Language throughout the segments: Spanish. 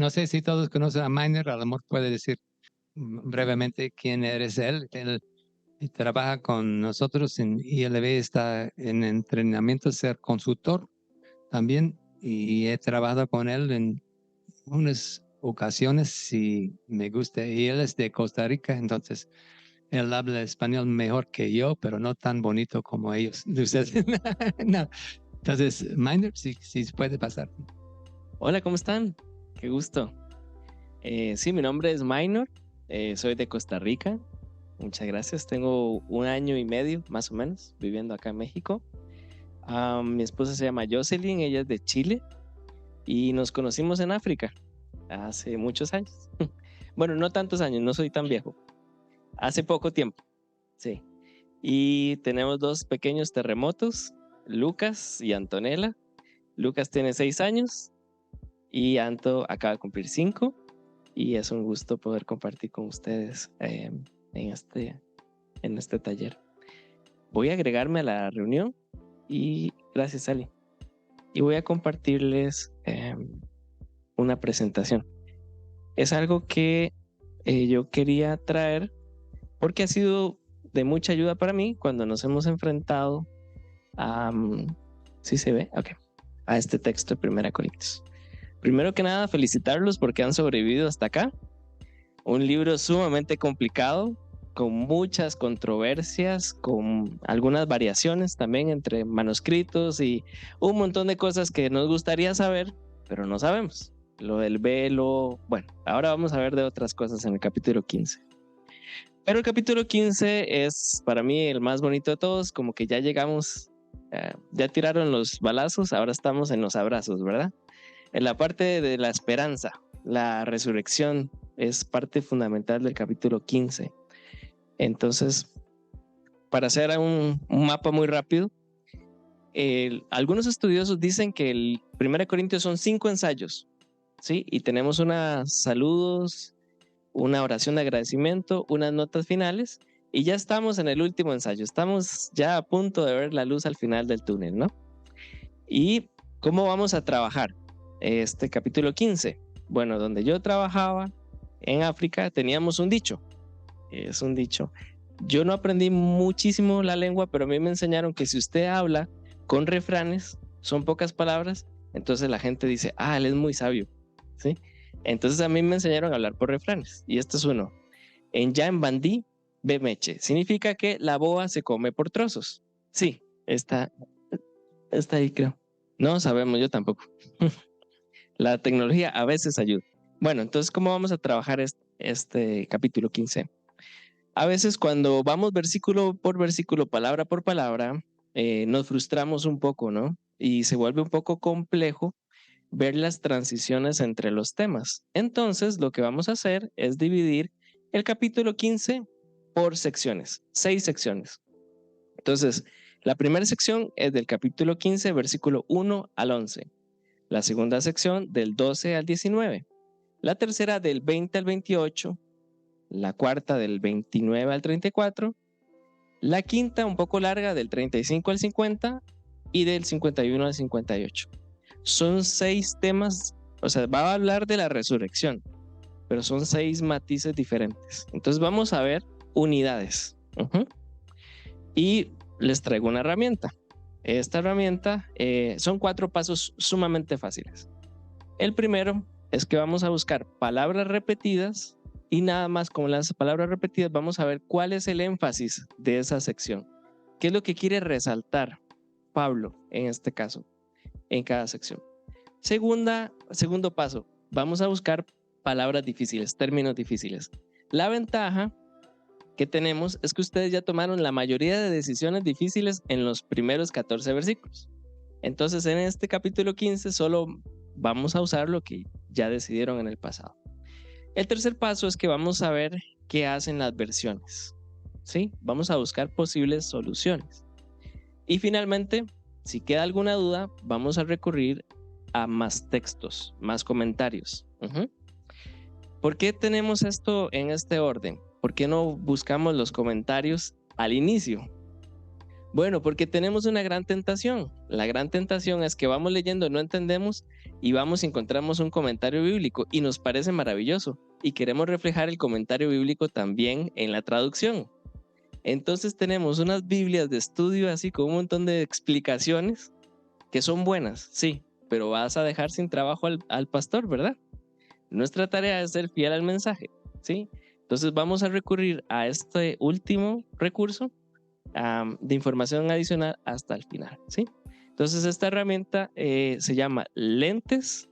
no sé si todos conocen a Miner, a lo mejor puede decir brevemente quién eres él. Él trabaja con nosotros en ILB, está en entrenamiento, ser consultor también, y he trabajado con él en unas ocasiones si me gusta, y él es de Costa Rica, entonces él habla español mejor que yo, pero no tan bonito como ellos. Ustedes, no. Entonces, Miner, si puede pasar. Hola, ¿cómo están? Qué gusto. Sí, mi nombre es Minor, soy de Costa Rica. Muchas gracias. Tengo 1 año y medio, más o menos, viviendo acá en México. Mi esposa se llama Jocelyn, ella es de Chile y nos conocimos en África hace muchos años. Bueno, no tantos años, no soy tan viejo. Hace poco tiempo, sí. Y tenemos 2 pequeños terremotos, Lucas y Antonella. Lucas tiene 6 años y Anto acaba de cumplir 5. Y es un gusto poder compartir con ustedes en este taller. Voy a agregarme a la reunión y gracias, Ali. Y voy a compartirles una presentación. Es algo que yo quería traer porque ha sido de mucha ayuda para mí cuando nos hemos enfrentado a... ¿Sí se ve? Ok. A este texto de 1 Corintios. Primero que nada, felicitarlos porque han sobrevivido hasta acá. Un libro sumamente complicado, con muchas controversias, con algunas variaciones también entre manuscritos y un montón de cosas que nos gustaría saber, pero no sabemos. Lo del velo, bueno, ahora vamos a ver de otras cosas en el capítulo 15. Pero el capítulo 15 es para mí el más bonito de todos, como que ya llegamos, ya tiraron los balazos, ahora estamos en los abrazos, ¿verdad? En la parte de la esperanza, la resurrección es parte fundamental del capítulo 15. Entonces, para hacer un mapa muy rápido, algunos estudiosos dicen que el 1 Corintios son 5 ensayos, ¿sí? Y tenemos unos saludos, una oración de agradecimiento, unas notas finales, y ya estamos en el último ensayo. Estamos ya a punto de ver la luz al final del túnel, ¿no? ¿Y cómo vamos a trabajar este capítulo 15? Bueno, donde yo trabajaba en África teníamos un dicho. Es un dicho. Yo no aprendí muchísimo la lengua, pero a mí me enseñaron que si usted habla con refranes, son pocas palabras, entonces la gente dice, ah, él es muy sabio, ¿sí? Entonces a mí me enseñaron a hablar por refranes. Y este es uno. En ya en bandí, bemeche. Significa que la boa se come por trozos. Sí, está ahí, creo. No sabemos, yo tampoco. La tecnología a veces ayuda. Bueno, entonces, ¿cómo vamos a trabajar este capítulo 15? A veces cuando vamos versículo por versículo, palabra por palabra, nos frustramos un poco, ¿no? Y se vuelve un poco complejo ver las transiciones entre los temas. Entonces, lo que vamos a hacer es dividir el capítulo 15 por secciones, 6 secciones. Entonces, la primera sección es del capítulo 15, versículo 1 al 11. La segunda sección del 12 al 19. La tercera del 20 al 28. La cuarta del 29 al 34. La quinta, un poco larga, del 35 al 50 y del 51 al 58. Son 6 temas, o sea, va a hablar de la resurrección, pero son 6 matices diferentes. Entonces vamos a ver unidades. Y les traigo una herramienta. Esta herramienta son 4 pasos sumamente fáciles. El primero es que vamos a buscar palabras repetidas y nada más con las palabras repetidas vamos a ver cuál es el énfasis de esa sección. ¿Qué es lo que quiere resaltar Pablo en este caso, en cada sección? Segundo paso, vamos a buscar palabras difíciles, términos difíciles. La ventaja que tenemos es que ustedes ya tomaron la mayoría de decisiones difíciles en los primeros 14 versículos. Entonces en este capítulo 15 solo vamos a usar lo que ya decidieron en el pasado. El tercer paso es que vamos a ver qué hacen las versiones, ¿sí? Vamos a buscar posibles soluciones. Y finalmente, si queda alguna duda, vamos a recurrir a más textos, más comentarios. ¿Por qué tenemos esto en este orden? ¿Por qué no buscamos los comentarios al inicio? Bueno, porque tenemos una gran tentación. La gran tentación es que vamos leyendo, no entendemos y vamos y encontramos un comentario bíblico y nos parece maravilloso y queremos reflejar el comentario bíblico también en la traducción. Entonces tenemos unas Biblias de estudio así con un montón de explicaciones que son buenas, sí, pero vas a dejar sin trabajo al pastor, ¿verdad? Nuestra tarea es ser fiel al mensaje, ¿sí? Entonces vamos a recurrir a este último recurso de información adicional hasta el final, ¿sí? Entonces esta herramienta se llama lentes,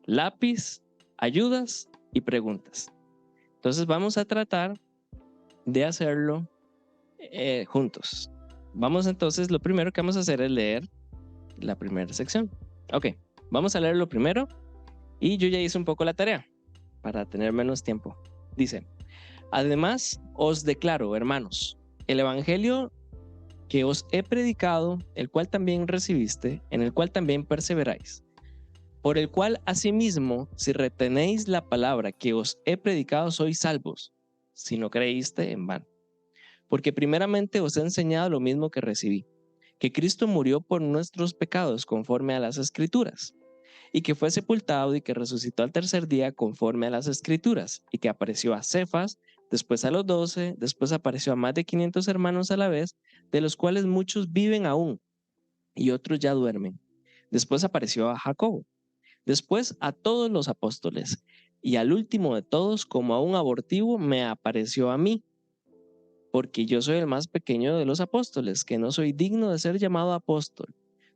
lápiz, ayudas y preguntas. Entonces vamos a tratar de hacerlo juntos. Vamos entonces, lo primero que vamos a hacer es leer la primera sección. Ok, vamos a leer lo primero y yo ya hice un poco la tarea para tener menos tiempo. Dice, además os declaro, hermanos, el evangelio que os he predicado, el cual también recibiste, en el cual también perseveráis, por el cual asimismo, si retenéis la palabra que os he predicado, sois salvos, si no creíste en vano. Porque primeramente os he enseñado lo mismo que recibí, que Cristo murió por nuestros pecados conforme a las Escrituras, y que fue sepultado y que resucitó al tercer día conforme a las Escrituras, y que apareció a Cefas, después a los 12, después apareció a más de 500 hermanos a la vez, de los cuales muchos viven aún y otros ya duermen. Después apareció a Jacobo, después a todos los apóstoles, y al último de todos, como a un abortivo, me apareció a mí, porque yo soy el más pequeño de los apóstoles, que no soy digno de ser llamado apóstol,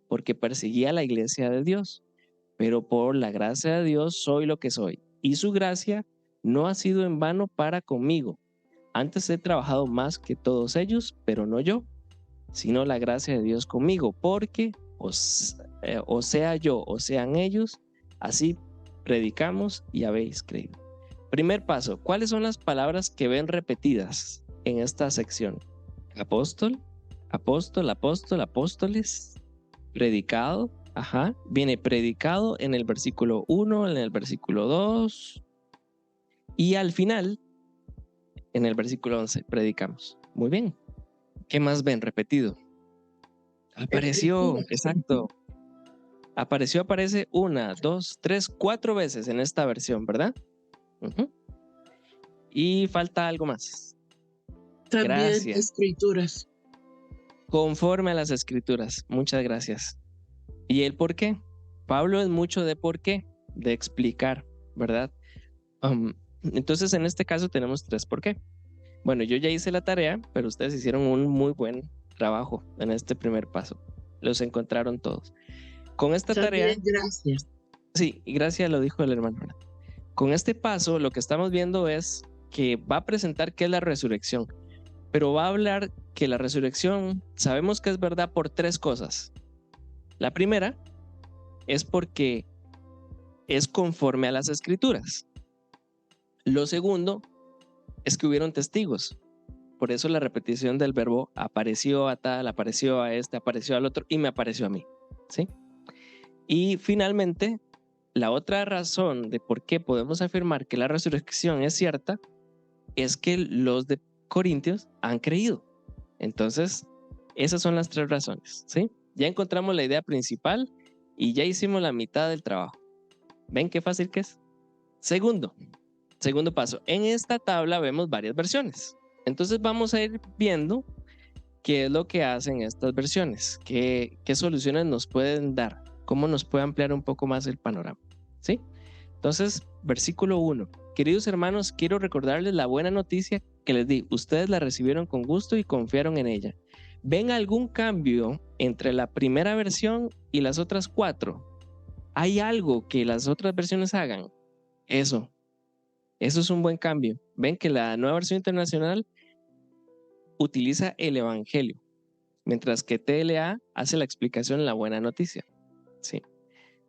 porque perseguía la iglesia de Dios. Pero por la gracia de Dios soy lo que soy, y su gracia no ha sido en vano para conmigo. Antes he trabajado más que todos ellos, pero no yo, sino la gracia de Dios conmigo, porque o sea yo o sean ellos, así predicamos y habéis creído. Primer paso, ¿cuáles son las palabras que ven repetidas en esta sección? Apóstol, apóstol, apóstol, apóstoles, predicado, ajá, viene predicado en el versículo 1, en el versículo 2 y al final, en el versículo 11, predicamos. Muy bien. ¿Qué más ven repetido? Apareció, exacto. Aparece 1, 2, 3, 4 veces en esta versión, ¿verdad? Y falta algo más. También Gracias. escrituras. Conforme a las escrituras. Muchas gracias. ¿Y el por qué? Pablo es mucho de por qué, de explicar, ¿verdad? Entonces en este caso tenemos 3 por qué. Bueno, yo ya hice la tarea, pero ustedes hicieron un muy buen trabajo en este primer paso. Los encontraron todos. Con esta tarea... Gracias. Sí, y gracias lo dijo el hermano. Con este paso lo que estamos viendo es que va a presentar qué es la resurrección, pero va a hablar que la resurrección sabemos que es verdad por 3 cosas. La primera es porque es conforme a las escrituras. Lo segundo es que hubieron testigos. Por eso la repetición del verbo apareció a tal, apareció a este, apareció al otro y me apareció a mí, ¿sí? Y finalmente, la otra razón de por qué podemos afirmar que la resurrección es cierta es que los de Corintios han creído. Entonces, esas son las 3 razones, ¿sí? Ya encontramos la idea principal y ya hicimos la mitad del trabajo. ¿Ven qué fácil que es? Segundo paso. En esta tabla vemos varias versiones. Entonces vamos a ir viendo qué es lo que hacen estas versiones, qué soluciones nos pueden dar, cómo nos puede ampliar un poco más el panorama, ¿sí? Entonces, versículo 1. Queridos hermanos, quiero recordarles la buena noticia que les di. Ustedes la recibieron con gusto y confiaron en ella. ¿Ven algún cambio entre la primera versión y las otras 4? ¿Hay algo que las otras versiones hagan? Eso es un buen cambio. Ven que la nueva versión internacional utiliza el evangelio, mientras que TLA hace la explicación en la buena noticia. Sí,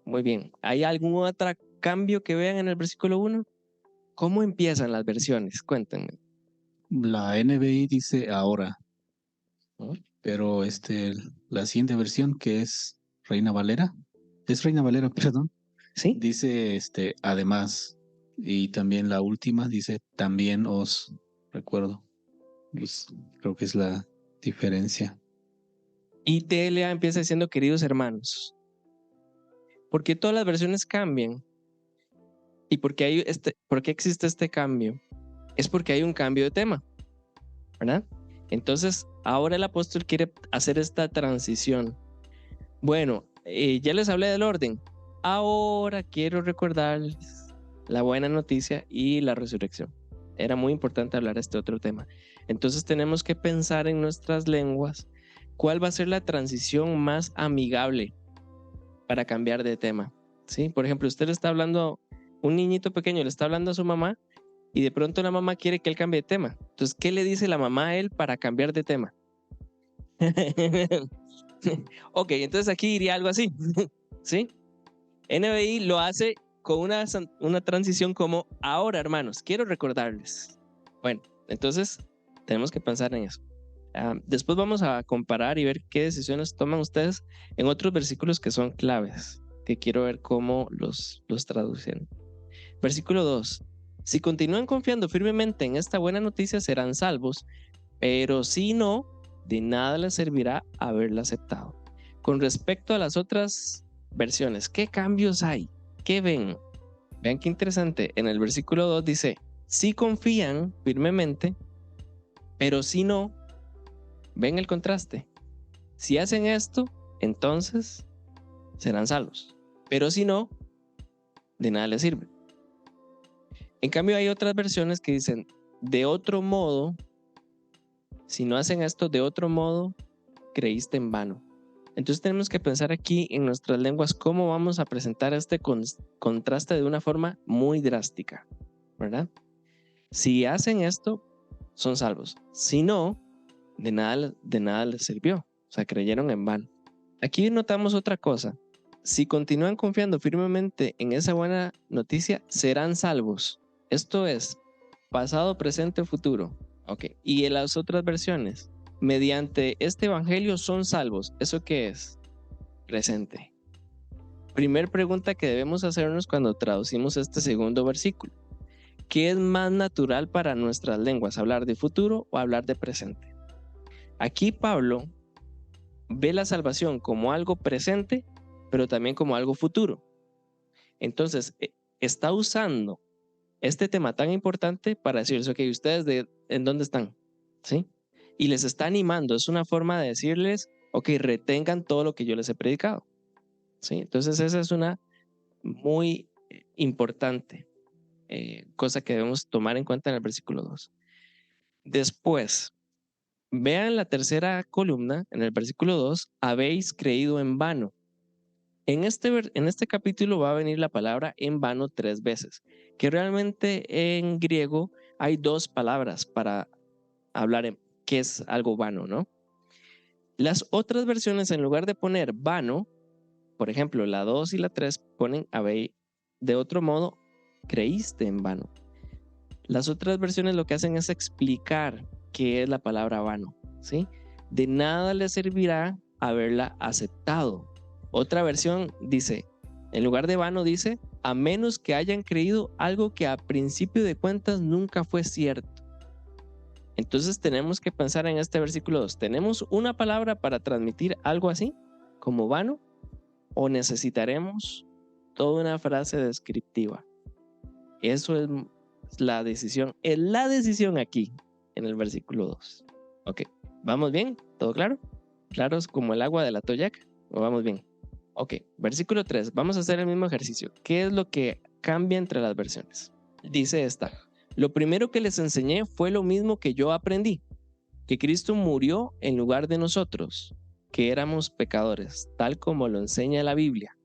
muy bien. ¿Hay algún otro cambio que vean en el versículo 1? ¿Cómo empiezan las versiones? Cuéntenme. La NBI dice ahora, ¿No? pero la siguiente versión, que es Reina Valera, perdón, ¿Sí? dice además, y también la última dice también os recuerdo. Creo que es la diferencia. Y TLA empieza diciendo queridos hermanos. ¿Por qué todas las versiones cambian? ¿Y por qué existe este cambio? Es porque hay un cambio de tema, ¿verdad? Entonces, ahora el apóstol quiere hacer esta transición. Bueno, ya les hablé del orden. Ahora quiero recordarles la buena noticia y la resurrección. Era muy importante hablar de este otro tema. Entonces tenemos que pensar en nuestras lenguas cuál va a ser la transición más amigable para cambiar de tema. ¿Sí? Por ejemplo, usted le está hablando, un niñito pequeño le está hablando a su mamá y de pronto la mamá quiere que él cambie de tema. Entonces, ¿qué le dice la mamá a él para cambiar de tema? Ok, entonces aquí iría algo así. ¿Sí? NBI lo hace con una transición como ahora, hermanos, quiero recordarles. Bueno, entonces tenemos que pensar en eso. Después vamos a comparar y ver qué decisiones toman ustedes en otros versículos que son claves, que quiero ver cómo los traducen. Versículo 2. Si continúan confiando firmemente en esta buena noticia serán salvos, pero si no, de nada les servirá haberla aceptado. Con respecto a las otras versiones, ¿qué cambios hay? ¿Qué ven? Vean qué interesante. En el versículo 2 dice, si confían firmemente, pero si no, ven el contraste. Si hacen esto, entonces serán salvos. Pero si no, de nada les sirve. En cambio, hay otras versiones que dicen, de otro modo, si no hacen esto de otro modo, creíste en vano. Entonces tenemos que pensar aquí en nuestras lenguas cómo vamos a presentar este contraste de una forma muy drástica, ¿verdad? Si hacen esto, son salvos. Si no, de nada les sirvió. O sea, creyeron en vano. Aquí notamos otra cosa. Si continúan confiando firmemente en esa buena noticia, serán salvos. Esto es pasado, presente, futuro. Ok. Y en las otras versiones, mediante este evangelio son salvos. ¿Eso qué es? Presente. Primer pregunta que debemos hacernos cuando traducimos este segundo versículo. ¿Qué es más natural para nuestras lenguas? ¿Hablar de futuro o hablar de presente? Aquí Pablo ve la salvación como algo presente, pero también como algo futuro. Entonces, está usando este tema tan importante para decirles, ok, ¿ustedes en dónde están? ¿Sí? Y les está animando, es una forma de decirles, ok, retengan todo lo que yo les he predicado. ¿Sí? Entonces, esa es una muy importante cosa que debemos tomar en cuenta en el versículo 2. Después, vean la tercera columna, en el versículo 2, habéis creído en vano. En este capítulo va a venir la palabra en vano 3 veces, que realmente en griego hay 2 palabras para hablar en qué es algo vano, ¿no? Las otras versiones, en lugar de poner vano, por ejemplo, la 2 y la 3 ponen habéis, de otro modo, creíste en vano. Las otras versiones lo que hacen es explicar qué es la palabra vano, ¿sí? De nada le servirá haberla aceptado. Otra versión dice, en lugar de vano dice, a menos que hayan creído algo que a principio de cuentas nunca fue cierto. Entonces tenemos que pensar en este versículo 2. ¿Tenemos una palabra para transmitir algo así, como vano? ¿O necesitaremos toda una frase descriptiva? Eso es la decisión. Es la decisión aquí, en el versículo 2. Ok, ¿vamos bien? ¿Todo claro? ¿Claros como el agua de la toyaca? ¿O vamos bien? Ok, versículo 3. Vamos a hacer el mismo ejercicio. ¿Qué es lo que cambia entre las versiones? Dice esta. Lo primero que les enseñé fue lo mismo que yo aprendí. Que Cristo murió en lugar de nosotros, que éramos pecadores, tal como lo enseña la Biblia.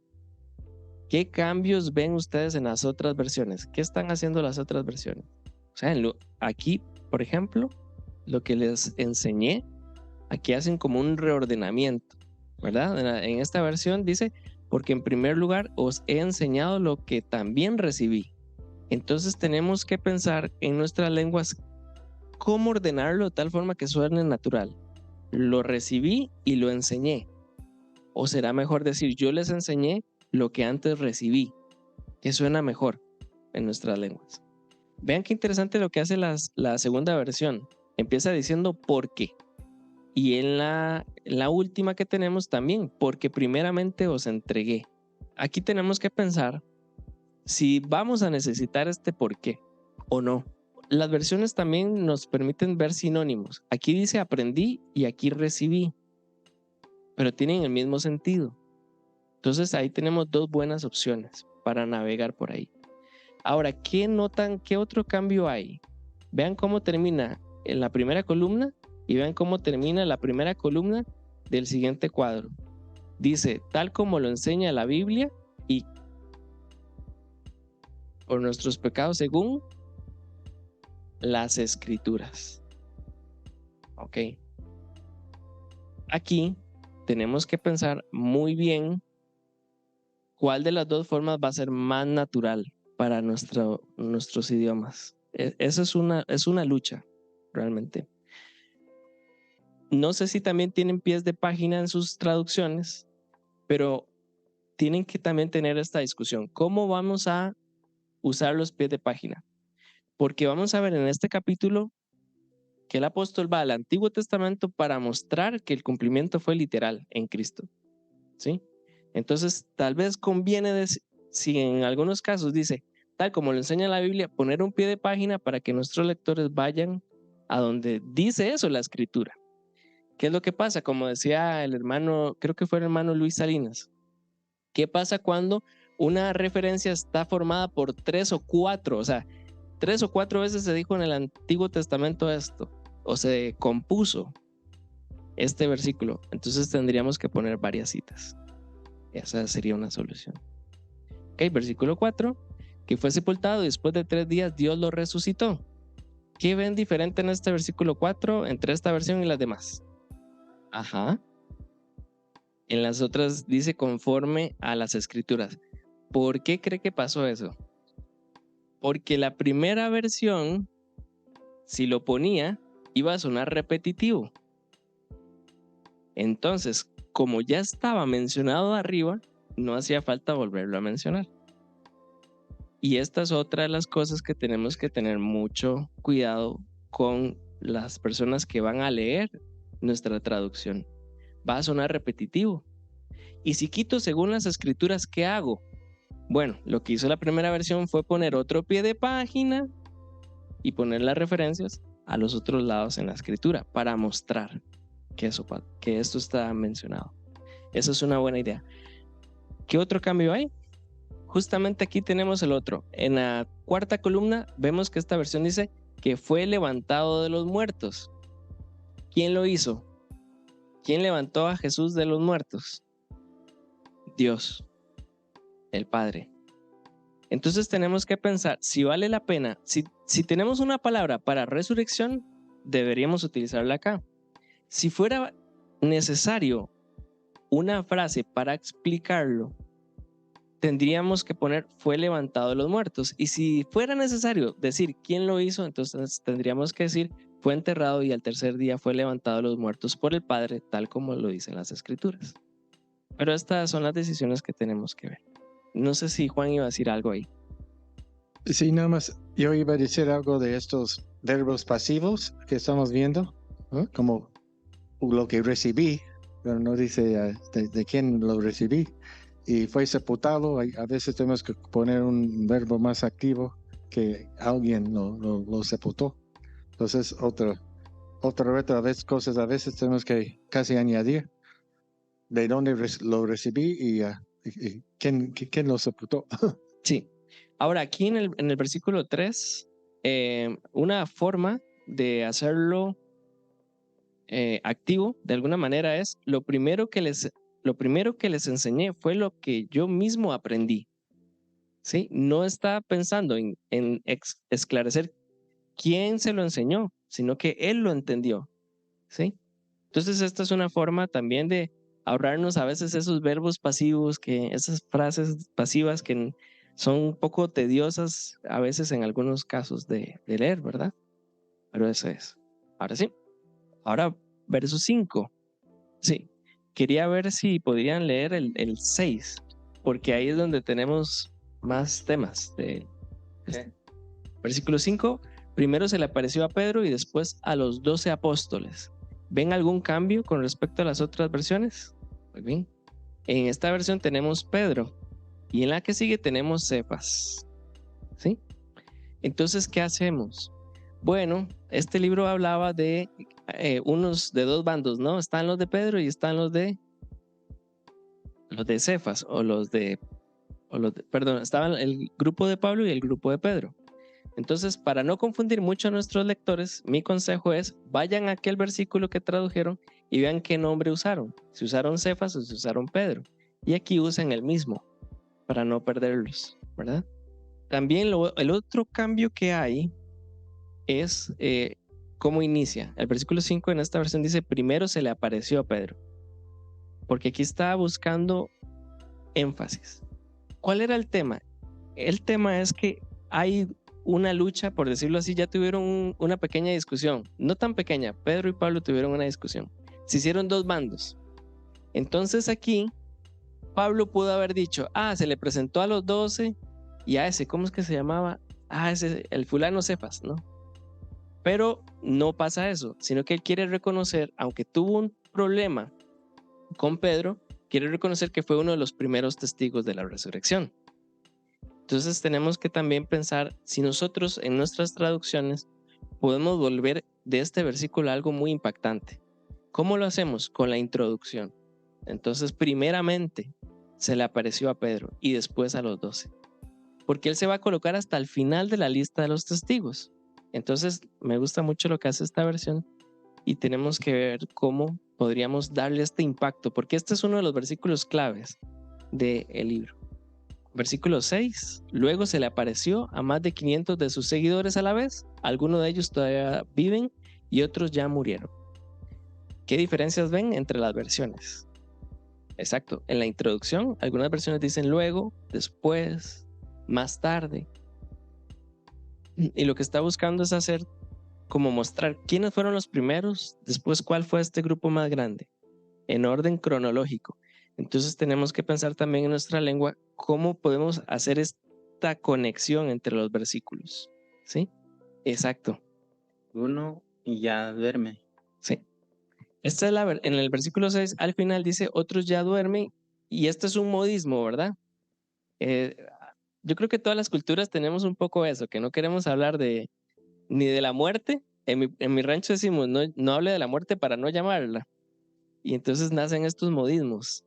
¿Qué cambios ven ustedes en las otras versiones? ¿Qué están haciendo las otras versiones? O sea, aquí, por ejemplo, lo que les enseñé, aquí hacen como un reordenamiento, ¿verdad? En esta versión dice, porque en primer lugar os he enseñado lo que también recibí. Entonces tenemos que pensar en nuestras lenguas cómo ordenarlo de tal forma que suene natural. Lo recibí y lo enseñé. O será mejor decir, yo les enseñé lo que antes recibí, que suena mejor en nuestras lenguas. Vean qué interesante lo que hace la segunda versión. Empieza diciendo ¿por qué? Y en la última que tenemos también, porque primeramente os entregué. Aquí tenemos que pensar si vamos a necesitar este por qué o no. Las versiones también nos permiten ver sinónimos. Aquí dice aprendí y aquí recibí, pero tienen el mismo sentido. Entonces ahí tenemos dos buenas opciones para navegar por ahí. Ahora, ¿qué notan? ¿Qué otro cambio hay? Vean cómo termina en la primera columna y vean cómo termina la primera columna del siguiente cuadro. Dice, tal como lo enseña la Biblia y por nuestros pecados según las Escrituras. Ok. Aquí tenemos que pensar muy bien cuál de las dos formas va a ser más natural para nuestros idiomas. Eso es una lucha, realmente. No sé si también tienen pies de página en sus traducciones, pero tienen que también tener esta discusión. ¿Cómo vamos a usar los pies de página? Porque vamos a ver en este capítulo que el apóstol va al Antiguo Testamento para mostrar que el cumplimiento fue literal en Cristo. ¿Sí? Entonces, tal vez conviene decir, si en algunos casos dice, tal como lo enseña la Biblia, poner un pie de página para que nuestros lectores vayan a donde dice eso la Escritura. ¿Qué es lo que pasa? Como decía el hermano, creo que fue el hermano Luis Salinas, ¿qué pasa cuando una referencia está formada por 3 o 4? O sea, 3 o 4 veces se dijo en el Antiguo Testamento esto, o se compuso este versículo. Entonces tendríamos que poner varias citas. Esa sería una solución. Ok, versículo 4, que fue sepultado y después de 3 días Dios lo resucitó. ¿Qué ven diferente en este versículo 4 entre esta versión y las demás? Ajá. En las otras dice conforme a las Escrituras. ¿Por qué cree que pasó eso? Porque la primera versión, si lo ponía, iba a sonar repetitivo. Entonces, como ya estaba mencionado arriba, no hacía falta volverlo a mencionar. Y esta es otra de las cosas que tenemos que tener mucho cuidado con las personas que van a leer nuestra traducción. Va a sonar repetitivo. Y si quito según las Escrituras, ¿qué hago? Bueno, lo que hizo la primera versión fue poner otro pie de página y poner las referencias a los otros lados en la Escritura para mostrar que esto está mencionado. Esa es una buena idea. ¿Qué otro cambio hay? Justamente aquí tenemos el otro. En la cuarta columna vemos que esta versión dice que fue levantado de los muertos. ¿Quién lo hizo? ¿Quién levantó a Jesús de los muertos? Dios, el Padre. Entonces tenemos que pensar si vale la pena, si tenemos una palabra para resurrección, deberíamos utilizarla acá. Si fuera necesario una frase para explicarlo, tendríamos que poner fue levantado de los muertos. Y si fuera necesario decir quién lo hizo, entonces tendríamos que decir fue enterrado y al tercer día fue levantado de los muertos por el Padre, tal como lo dicen las Escrituras. Pero estas son las decisiones que tenemos que ver. No sé si Juan iba a decir algo ahí. Sí, nada más, yo iba a decir algo de estos verbos pasivos que estamos viendo, ¿no? Como lo que recibí, pero no dice de quién lo recibí. Y fue sepultado. A veces tenemos que poner un verbo más activo que alguien lo sepultó. Entonces, otra vez cosas, a veces tenemos que casi añadir de dónde lo recibí y quién lo sepultó. Sí. Ahora, aquí en el versículo 3, una forma de hacerlo activo, de alguna manera, es lo primero que les enseñé fue lo que yo mismo aprendí. ¿Sí? No está pensando en esclarecer quién se lo enseñó, sino que él lo entendió. ¿Sí? Entonces, esta es una forma también de ahorrarnos a veces esos verbos pasivos, esas frases pasivas que son un poco tediosas a veces en algunos casos de leer, ¿verdad? Pero eso es. Ahora sí. Ahora, verso 5. Sí. Quería ver si podrían leer el 6, porque ahí es donde tenemos más temas. Versículo 5. Primero se le apareció a Pedro y después a los 12 apóstoles. ¿Ven algún cambio con respecto a las otras versiones? Muy bien. En esta versión tenemos Pedro y en la que sigue tenemos Cefas. ¿Sí? Entonces, ¿qué hacemos? Bueno, este libro hablaba de de dos bandos, ¿no? Están los de Pedro y están los de Cefas perdón, estaban el grupo de Pablo y el grupo de Pedro. Entonces, para no confundir mucho a nuestros lectores, mi consejo es vayan a aquel versículo que tradujeron y vean qué nombre usaron. Si usaron Cefas o si usaron Pedro. Y aquí usan el mismo para no perderlos, ¿verdad? También el otro cambio que hay es cómo inicia. El versículo 5 en esta versión dice, primero se le apareció a Pedro. Porque aquí estaba buscando énfasis. ¿Cuál era el tema? El tema es que hay una lucha, por decirlo así, ya tuvieron una pequeña discusión. No tan pequeña, Pedro y Pablo tuvieron una discusión. Se hicieron dos bandos. Entonces aquí, Pablo pudo haber dicho, se le presentó a los 12 y a ese, ¿cómo es que se llamaba? Ese, el fulano Cefas, ¿no? Pero no pasa eso, sino que él quiere reconocer, aunque tuvo un problema con Pedro, quiere reconocer que fue uno de los primeros testigos de la resurrección. Entonces tenemos que también pensar si nosotros en nuestras traducciones podemos volver de este versículo a algo muy impactante. ¿Cómo lo hacemos? Con la introducción. Entonces, primeramente se le apareció a Pedro y después a los 12. Porque él se va a colocar hasta el final de la lista de los testigos. Entonces, me gusta mucho lo que hace esta versión y tenemos que ver cómo podríamos darle este impacto, porque este es uno de los versículos claves del libro. Versículo 6. Luego se le apareció a más de 500 de sus seguidores a la vez. Algunos de ellos todavía viven y otros ya murieron. ¿Qué diferencias ven entre las versiones? Exacto. En la introducción, algunas versiones dicen luego, después, más tarde. Y lo que está buscando es hacer como mostrar quiénes fueron los primeros, después cuál fue este grupo más grande, en orden cronológico. Entonces tenemos que pensar también en nuestra lengua cómo podemos hacer esta conexión entre los versículos. ¿Sí? Exacto. Uno y ya duerme. Sí. Esta es en el versículo 6, al final dice, otros ya duermen, y esto es un modismo, ¿verdad? Yo creo que todas las culturas tenemos un poco eso, que no queremos hablar ni de la muerte. En mi rancho decimos, no hable de la muerte para no llamarla. Y entonces nacen estos modismos.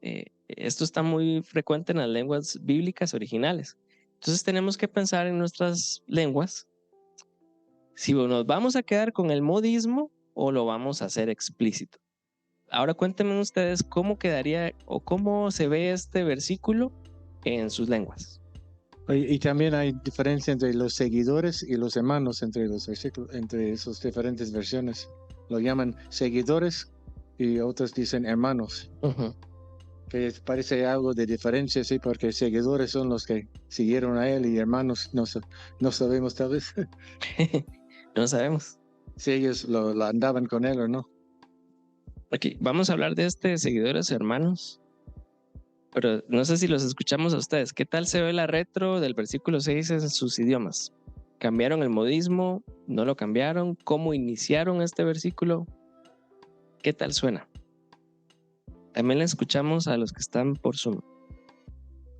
Esto está muy frecuente en las lenguas bíblicas originales. Entonces tenemos que pensar en nuestras lenguas si nos vamos a quedar con el modismo o lo vamos a hacer explícito. Ahora cuéntenme ustedes cómo quedaría o cómo se ve este versículo en sus lenguas. Y también hay diferencia entre los seguidores y los hermanos entre los versículos, entre esas diferentes versiones. Lo llaman seguidores y otros dicen hermanos. Que parece algo de diferencia, sí, porque seguidores son los que siguieron a él y hermanos no sabemos tal vez. No sabemos. Si ellos lo andaban con él o no. Aquí vamos a hablar de seguidores hermanos, pero no sé si los escuchamos a ustedes. ¿Qué tal se ve la retro del versículo 6 en sus idiomas? ¿Cambiaron el modismo? ¿No lo cambiaron? ¿Cómo iniciaron este versículo? ¿Qué tal suena? También le escuchamos a los que están por Zoom.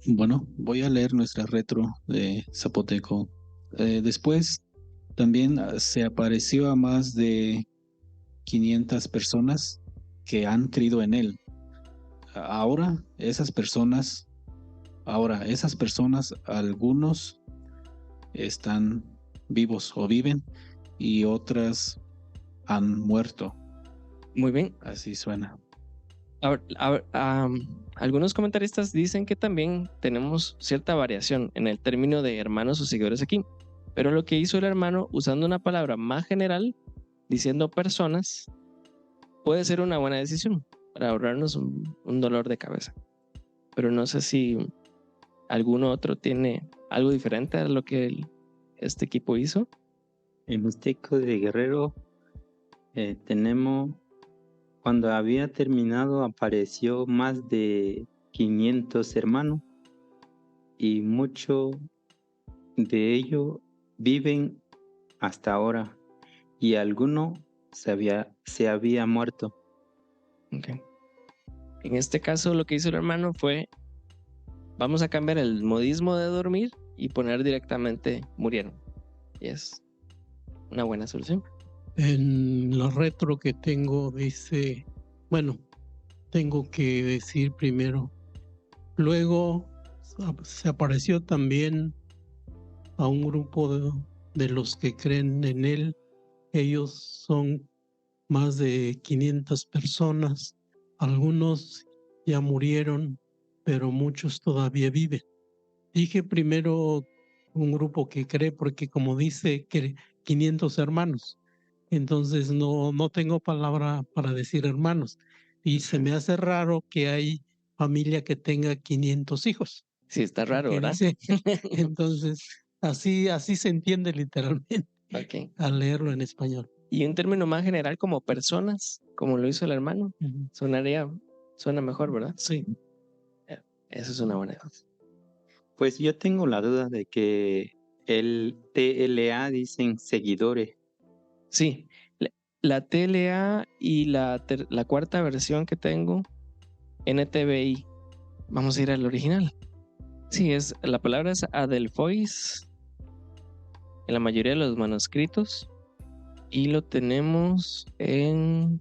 Bueno, voy a leer nuestra retro de zapoteco. Después también se apareció a más de 500 personas que han creído en él. Ahora esas personas, algunos están vivos o viven y otras han muerto. Muy bien. Así suena. Algunos comentaristas dicen que también tenemos cierta variación en el término de hermanos o seguidores aquí, pero lo que hizo el hermano usando una palabra más general, diciendo personas, puede ser una buena decisión para ahorrarnos un dolor de cabeza. Pero no sé si alguno otro tiene algo diferente a lo que este equipo hizo. En Mixteco de Guerrero tenemos, cuando había terminado apareció más de 500 hermanos y muchos de ellos viven hasta ahora y algunos se había muerto. Ok. En este caso lo que hizo el hermano fue, vamos a cambiar el modismo de dormir y poner directamente murieron. Y es una buena solución. En la retro que tengo dice, bueno, tengo que decir primero, luego se apareció también a un grupo de los que creen en él. Ellos son más de 500 personas. Algunos ya murieron, pero muchos todavía viven. Dije primero un grupo que cree, porque como dice que 500 hermanos, entonces no tengo palabra para decir hermanos. Y se me hace raro que hay familia que tenga 500 hijos. Sí, está raro, Que ¿verdad? dice, entonces, así se entiende literalmente Ok. al leerlo en español. Y un término más general como personas, como lo hizo el hermano, suena mejor, ¿verdad? Sí. Eso es una buena idea. Pues yo tengo la duda de que el TLA dicen seguidores. Sí, la TLA y la cuarta versión que tengo, NTBI. Vamos a ir al original. Sí, la palabra es adelphois en la mayoría de los manuscritos. Y lo tenemos en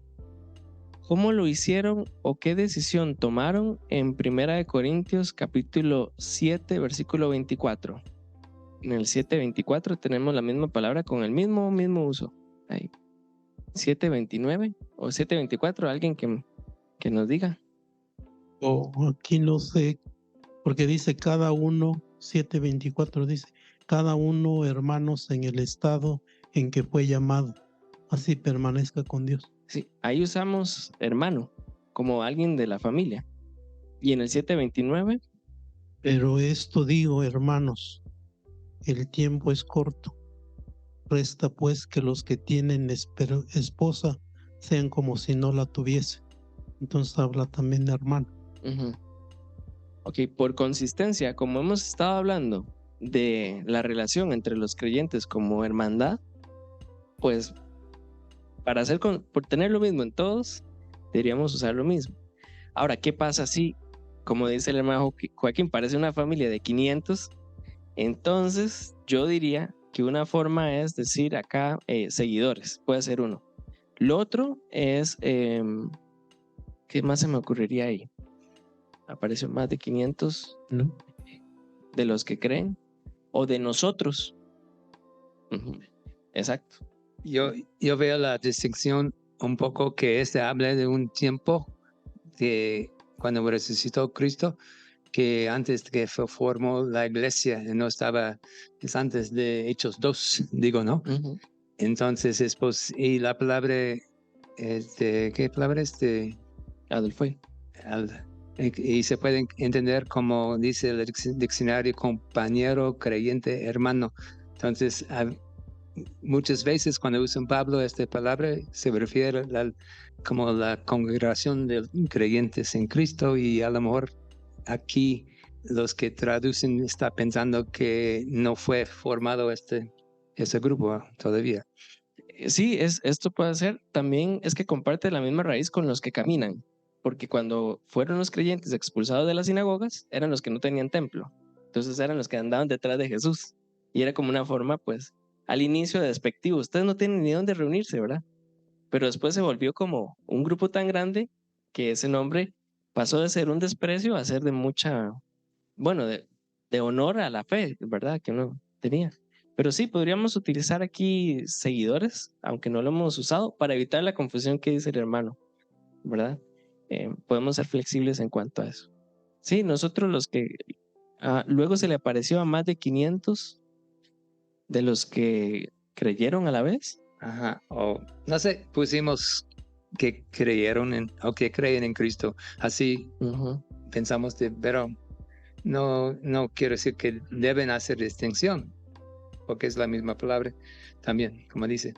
cómo lo hicieron o qué decisión tomaron en 1 Corintios capítulo 7, versículo 24. En el 7:24 tenemos la misma palabra con el mismo uso. Ahí. 7:29 o 7:24, alguien que nos diga. Aquí no sé, porque dice cada uno, 7:24 dice, cada uno hermanos en el estado en que fue llamado, así permanezca con Dios. Sí, ahí usamos hermano como alguien de la familia. Y en el 7:29, Pero esto digo, hermanos, el tiempo es corto. Resta pues que los que tienen esposa sean como si no la tuviese. Entonces habla también de hermano. Ok, por consistencia, como hemos estado hablando de la relación entre los creyentes como hermandad, pues por tener lo mismo en todos, deberíamos usar lo mismo. Ahora, ¿qué pasa si, como dice el hermano Joaquín, parece una familia de 500? Entonces, yo diría que una forma es decir acá seguidores, puede ser uno. Lo otro es, ¿qué más se me ocurriría ahí? Apareció más de 500, ¿No? de los que creen o de nosotros. Exacto. Yo veo la distinción un poco que habla de un tiempo que cuando resucitó Cristo, que antes que formó la iglesia, no estaba, es antes de Hechos 2, digo, ¿no? Entonces, y la palabra, ¿qué palabra es? Adelphoi. Y se puede entender como dice el diccionario, compañero, creyente, hermano. Entonces, muchas veces cuando usan Pablo esta palabra, se refiere como la congregación de creyentes en Cristo, y a lo mejor aquí los que traducen están pensando que no fue formado ese grupo todavía. Sí, esto puede ser. También es que comparte la misma raíz con los que caminan, porque cuando fueron los creyentes expulsados de las sinagogas, eran los que no tenían templo. Entonces eran los que andaban detrás de Jesús. Y era como una forma, pues, al inicio despectivo. Ustedes no tienen ni dónde reunirse, ¿verdad? Pero después se volvió como un grupo tan grande que ese nombre pasó de ser un desprecio a ser de mucha, bueno, de honor a la fe, ¿verdad? Que uno tenía. Pero sí, podríamos utilizar aquí seguidores, aunque no lo hemos usado, para evitar la confusión que dice el hermano, ¿verdad? Podemos ser flexibles en cuanto a eso. Sí, nosotros los que luego se le apareció a más de 500 de los que creyeron a la vez. Ajá, o no sé, pusimos que creyeron o que creen en Cristo. Así pensamos, pero no quiero decir que deben hacer distinción, porque es la misma palabra también, como dice.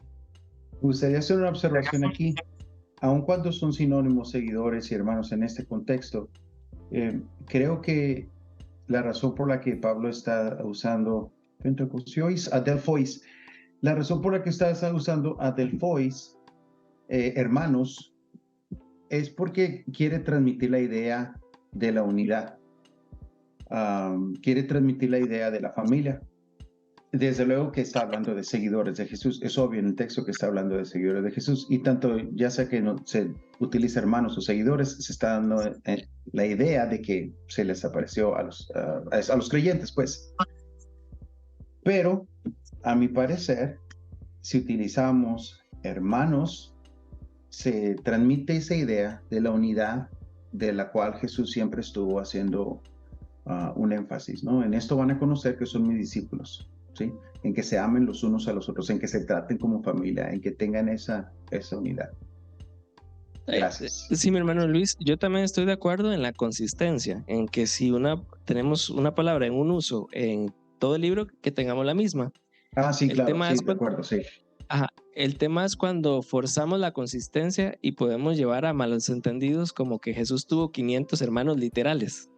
Me gustaría hacer una observación aquí. Aun cuando son sinónimos seguidores y hermanos en este contexto, creo que la razón por la que Pablo está usando adelphois, la razón por la que está usando adelphois hermanos, es porque quiere transmitir la idea de la unidad. Quiere transmitir la idea de la familia. Desde luego que está hablando de seguidores de Jesús. Es obvio en el texto que está hablando de seguidores de Jesús. Y tanto, ya sea que no se utiliza hermanos o seguidores, se está dando la idea de que se les apareció a los creyentes, pues. Pero, a mi parecer, si utilizamos hermanos, se transmite esa idea de la unidad de la cual Jesús siempre estuvo haciendo un énfasis, ¿no? En esto van a conocer que son mis discípulos, ¿sí? En que se amen los unos a los otros, en que se traten como familia, en que tengan esa unidad. Gracias. Sí, mi hermano Luis, yo también estoy de acuerdo en la consistencia, en que si tenemos una palabra en un uso en todo el libro, que tengamos la misma. Sí, claro, sí, de acuerdo, sí. Ajá, el tema es cuando forzamos la consistencia y podemos llevar a malos entendidos como que Jesús tuvo 500 hermanos literales.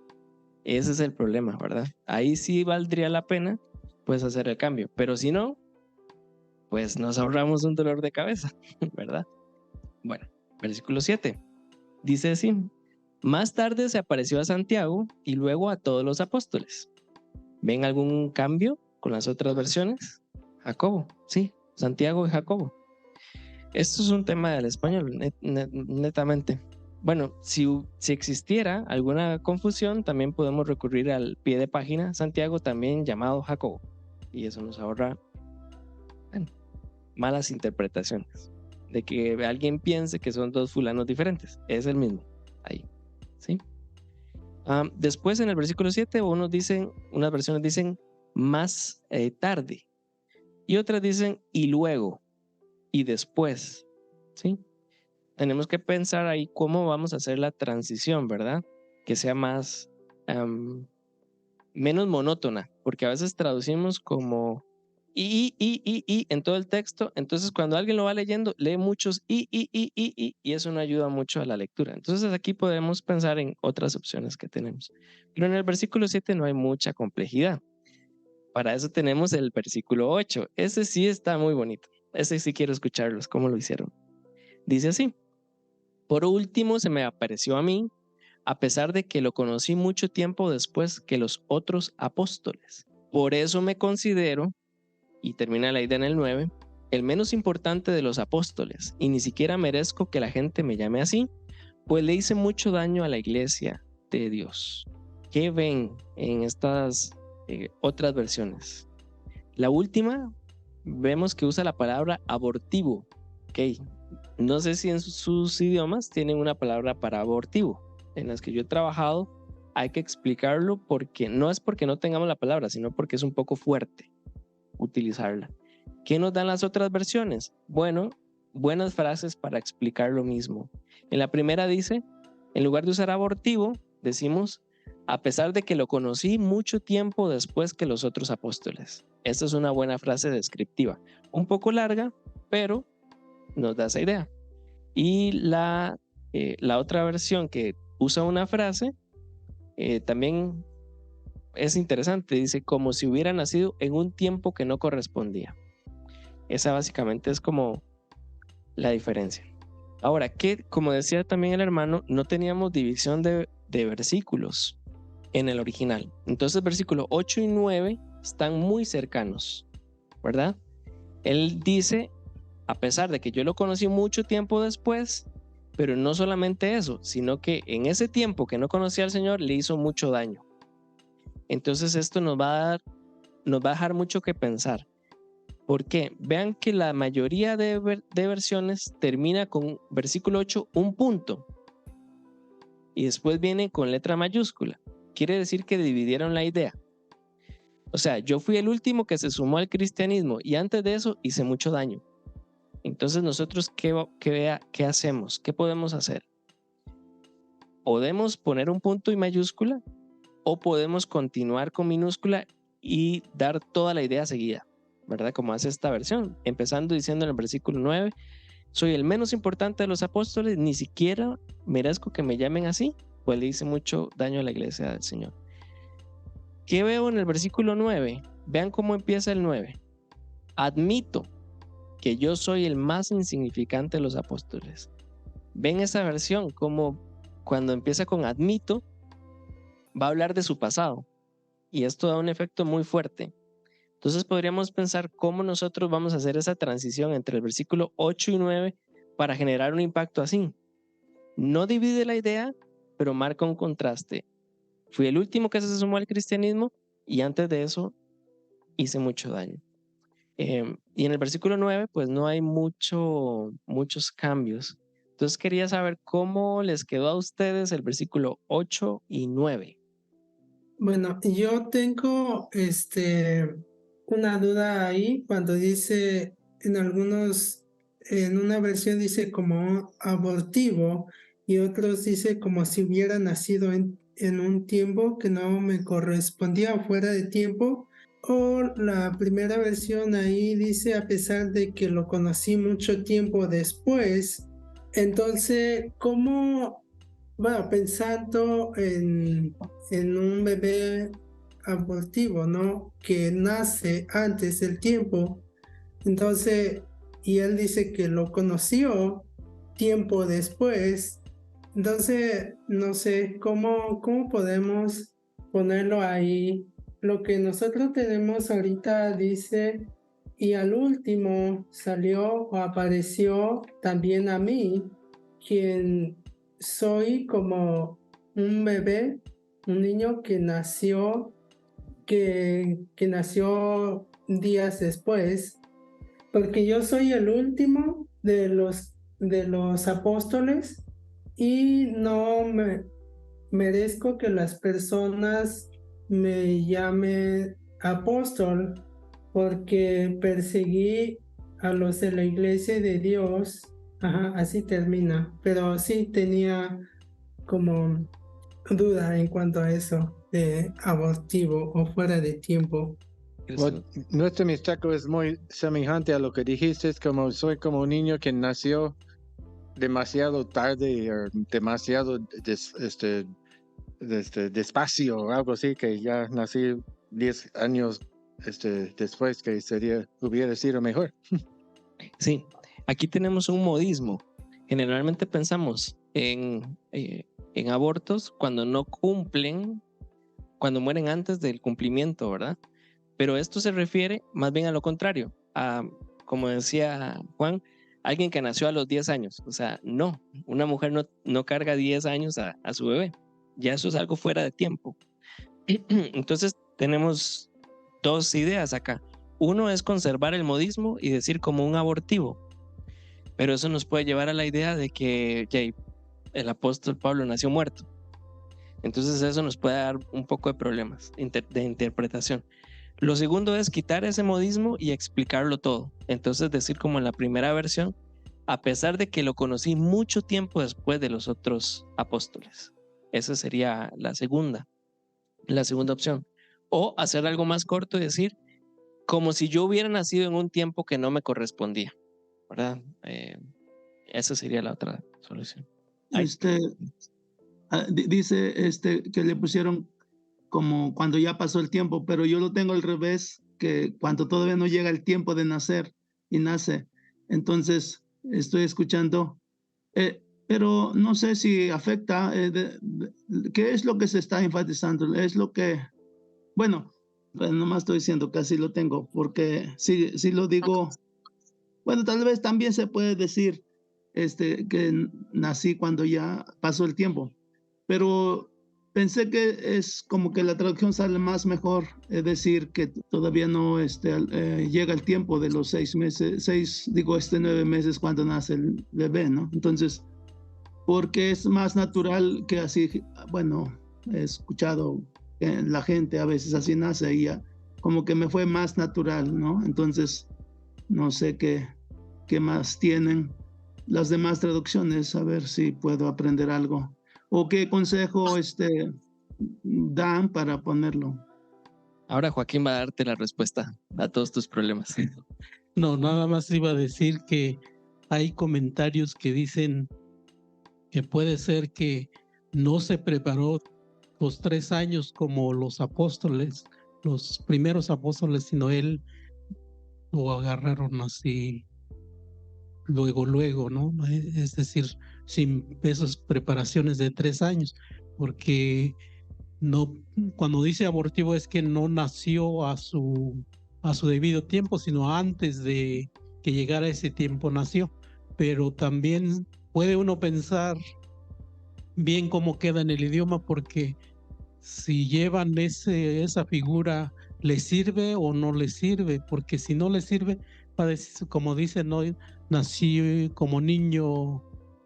Ese es el problema, ¿verdad? Ahí sí valdría la pena, pues, hacer el cambio. Pero si no, pues nos ahorramos un dolor de cabeza, ¿verdad? Bueno, versículo 7. Dice así: más tarde se apareció a Santiago y luego a todos los apóstoles. ¿Ven algún cambio con las otras versiones? Jacobo, sí, Santiago y Jacobo. Esto es un tema del español, netamente. Bueno, si existiera alguna confusión, también podemos recurrir al pie de página Santiago, también llamado Jacobo. Y eso nos ahorra malas interpretaciones. De que alguien piense que son dos fulanos diferentes. Es el mismo. Ahí. ¿Sí? Después en el versículo 7, unas versiones dicen más tarde. Y otras dicen y luego. Y después. ¿Sí? Tenemos que pensar ahí cómo vamos a hacer la transición, ¿verdad? Que sea más, menos monótona, porque a veces traducimos como y en todo el texto. Entonces cuando alguien lo va leyendo, lee muchos y eso no ayuda mucho a la lectura. Entonces aquí podemos pensar en otras opciones que tenemos. Pero en el versículo 7 no hay mucha complejidad. Para eso tenemos el versículo 8. Ese sí está muy bonito. Ese sí quiero escucharlos, cómo lo hicieron. Dice así: por último se me apareció a mí, a pesar de que lo conocí mucho tiempo después que los otros apóstoles. Por eso me considero, y termina la idea en el 9, el menos importante de los apóstoles, y ni siquiera merezco que la gente me llame así, pues le hice mucho daño a la iglesia de Dios. ¿Qué ven en estas otras versiones? La última, vemos que usa la palabra abortivo. Ok. No sé si en sus idiomas tienen una palabra para abortivo. En las que yo he trabajado hay que explicarlo, porque no es porque no tengamos la palabra, sino porque es un poco fuerte utilizarla. ¿Qué nos dan las otras versiones? Bueno, buenas frases para explicar lo mismo. En la primera dice, en lugar de usar abortivo, decimos, a pesar de que lo conocí mucho tiempo después que los otros apóstoles. Esta es una buena frase descriptiva. Un poco larga, pero nos da esa idea. Y la otra versión que usa una frase también es interesante. Dice, como si hubiera nacido en un tiempo que no correspondía. Esa básicamente es como la diferencia. Ahora, que como decía también el hermano, no teníamos división de versículos en el original. Entonces versículos 8 y 9 están muy cercanos, ¿verdad? Él dice, a pesar de que yo lo conocí mucho tiempo después, pero no solamente eso, sino que en ese tiempo que no conocía al Señor le hizo mucho daño. Entonces esto nos va a dejar mucho que pensar. ¿Por qué? Vean que la mayoría de versiones termina con versículo 8, un punto. Y después viene con letra mayúscula. Quiere decir que dividieron la idea. O sea, yo fui el último que se sumó al cristianismo y antes de eso hice mucho daño. Entonces nosotros, ¿qué hacemos? ¿Qué podemos hacer? Podemos poner un punto y mayúscula o podemos continuar con minúscula y dar toda la idea seguida, ¿verdad? Como hace esta versión, empezando diciendo en el versículo 9, soy el menos importante de los apóstoles, ni siquiera merezco que me llamen así, pues le hice mucho daño a la iglesia del Señor. ¿Qué veo en el versículo 9? Vean cómo empieza el 9. Admito que yo soy el más insignificante de los apóstoles. Ven esa versión como cuando empieza con admito, va a hablar de su pasado y esto da un efecto muy fuerte. Entonces podríamos pensar cómo nosotros vamos a hacer esa transición entre el versículo 8 y 9 para generar un impacto así. No divide la idea, pero marca un contraste. Fui el último que se sumó al cristianismo y antes de eso hice mucho daño. Y en el versículo 9 pues no hay muchos cambios. Entonces quería saber cómo les quedó a ustedes el versículo 8 y 9. Bueno, yo tengo una duda ahí cuando dice en una versión dice como abortivo y otros dice como si hubiera nacido en un tiempo que no me correspondía o fuera de tiempo. O la primera versión ahí dice a pesar de que lo conocí mucho tiempo después. Entonces, ¿cómo? Bueno, pensando en un bebé abortivo, ¿no? Que nace antes del tiempo. Entonces, y él dice que lo conoció tiempo después. Entonces, no sé cómo podemos ponerlo ahí. Lo que nosotros tenemos ahorita dice, y al último salió o apareció también a mí, quien soy como un bebé, un niño que nació días después, porque yo soy el último de los apóstoles y no merezco que las personas me llamen apóstol porque perseguí a los de la iglesia de Dios. Ajá, así termina, pero sí tenía como duda en cuanto a eso de abortivo o fuera de tiempo. Bueno, nuestro mixteco es muy semejante a lo que dijiste, es como soy como un niño que nació demasiado tarde o demasiado despacio o algo así, que ya nací 10 años después que hubiera sido mejor. Sí, aquí tenemos un modismo. Generalmente pensamos en abortos cuando no cumplen, cuando mueren antes del cumplimiento, ¿verdad? Pero esto se refiere más bien a lo contrario, a, como decía Juan, alguien que nació a los 10 años. O sea, no, una mujer no carga 10 años a su bebé. Ya eso es algo fuera de tiempo. Entonces tenemos dos ideas acá. Uno es conservar el modismo y decir como un abortivo. Pero eso nos puede llevar a la idea de que el apóstol Pablo nació muerto. Entonces eso nos puede dar un poco de problemas de interpretación. Lo segundo es quitar ese modismo y explicarlo todo. Entonces decir como en la primera versión, a pesar de que lo conocí mucho tiempo después de los otros apóstoles. Esa sería la segunda opción. O hacer algo más corto y decir, como si yo hubiera nacido en un tiempo que no me correspondía, ¿verdad? Esa sería la otra solución. Dice que le pusieron como cuando ya pasó el tiempo, pero yo lo tengo al revés, que cuando todavía no llega el tiempo de nacer y nace. Entonces estoy escuchando, pero no sé si afecta, ¿qué es lo que se está enfatizando? Es lo que, bueno, nomás estoy diciendo, casi lo tengo, porque si lo digo, bueno, tal vez también se puede decir que nací cuando ya pasó el tiempo, pero pensé que es como que la traducción sale más mejor, es decir, que todavía no llega el tiempo de los 6 meses, 9 meses cuando nace el bebé, ¿no? Entonces, porque es más natural que así, bueno, he escuchado que la gente a veces así nace y ya, como que me fue más natural, ¿no? Entonces, no sé qué más tienen las demás traducciones, a ver si puedo aprender algo. ¿O qué consejo dan para ponerlo? Ahora Joaquín va a darte la respuesta a todos tus problemas. No, nada más iba a decir que hay comentarios que dicen que puede ser que no se preparó los 3 años como los apóstoles, los primeros apóstoles, sino él lo agarraron así luego, ¿no? Es decir, sin esas preparaciones de 3 años, porque no, cuando dice abortivo es que no nació a su debido tiempo, sino antes de que llegara ese tiempo nació. Pero también puede uno pensar bien cómo queda en el idioma, porque si llevan esa figura, ¿le sirve o no le sirve? Porque si no le sirve, va a decir, como dicen, no, nací como niño,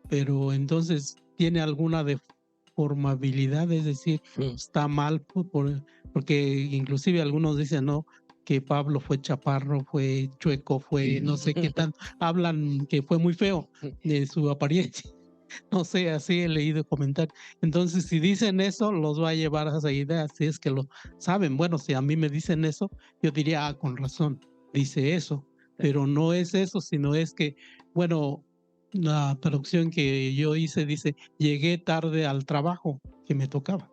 pero entonces tiene alguna deformabilidad, es decir, está mal, porque inclusive algunos dicen, no, que Pablo fue chaparro, fue chueco, fue no sé qué tan, hablan que fue muy feo de su apariencia. No sé, así he leído comentarios. Entonces, si dicen eso, los va a llevar a esa idea, si es que lo saben. Bueno, si a mí me dicen eso, yo diría, ah, con razón, dice eso. Pero no es eso, sino es que, bueno, la traducción que yo hice dice, llegué tarde al trabajo que me tocaba.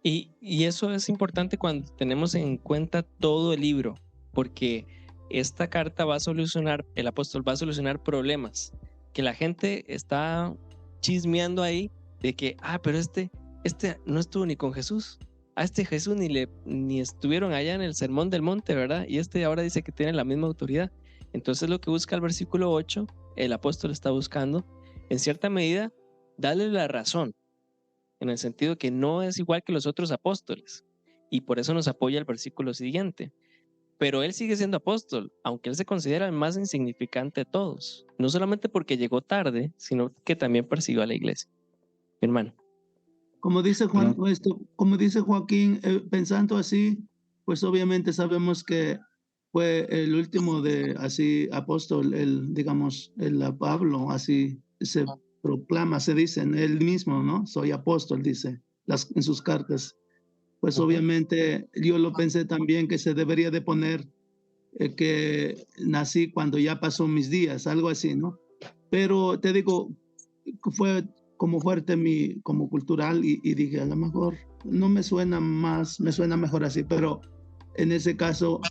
Y eso es importante cuando tenemos en cuenta todo el libro, porque esta carta va a solucionar, el apóstol va a solucionar problemas que la gente está chismeando ahí de que, pero este no estuvo ni con Jesús, a este Jesús ni estuvieron allá en el Sermón del Monte, ¿verdad? Y este ahora dice que tiene la misma autoridad. Entonces lo que busca el versículo 8, el apóstol está buscando, en cierta medida, darle la razón, en el sentido que no es igual que los otros apóstoles, y por eso nos apoya el versículo siguiente. Pero él sigue siendo apóstol, aunque él se considera el más insignificante de todos, no solamente porque llegó tarde, sino que también persiguió a la iglesia. Mi hermano. Como dice como dice Joaquín, pensando así, pues obviamente sabemos que fue el último de así apóstol, digamos, el Pablo, así se proclama, se dice él mismo, ¿no? Soy apóstol, dice en sus cartas. Pues obviamente yo lo pensé también que se debería de poner que nací cuando ya pasó mis días, algo así, ¿no? Pero te digo, fue como fuerte como cultural y dije, a lo mejor no me suena más, me suena mejor así, pero en ese caso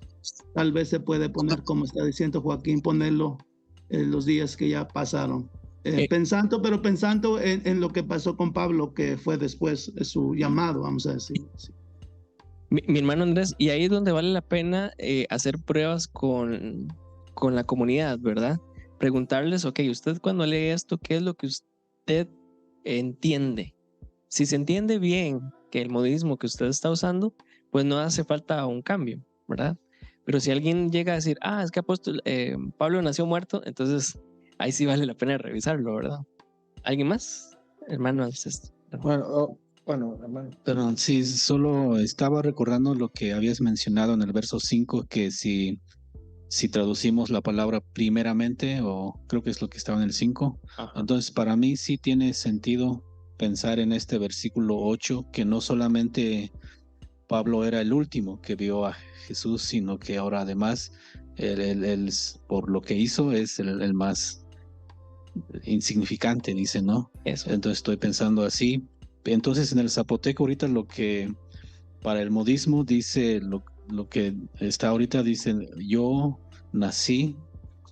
tal vez se puede poner, como está diciendo Joaquín, ponerlo en los días que ya pasaron. Pensando en lo que pasó con Pablo, que fue después su llamado, vamos a decir. Sí. Mi hermano Andrés, y ahí es donde vale la pena hacer pruebas con la comunidad, ¿verdad? Preguntarles, ok, usted cuando lee esto, ¿qué es lo que usted entiende? Si se entiende bien que el modismo que usted está usando, pues no hace falta un cambio, ¿verdad? Pero si alguien llega a decir, es que Pablo nació muerto, entonces ahí sí vale la pena revisarlo, ¿verdad? ¿Alguien más? Hermano Andrés. Bueno, hermano. Pero sí, solo estaba recordando lo que habías mencionado en el verso 5, que si traducimos la palabra primeramente, o creo que es lo que estaba en el 5, entonces para mí sí tiene sentido pensar en este versículo 8, que no solamente Pablo era el último que vio a Jesús, sino que ahora además él por lo que hizo es el más insignificante, dice, ¿no? Eso. Entonces estoy pensando así. Entonces en el zapoteco ahorita lo que para el modismo dice, lo que está ahorita dice, yo nací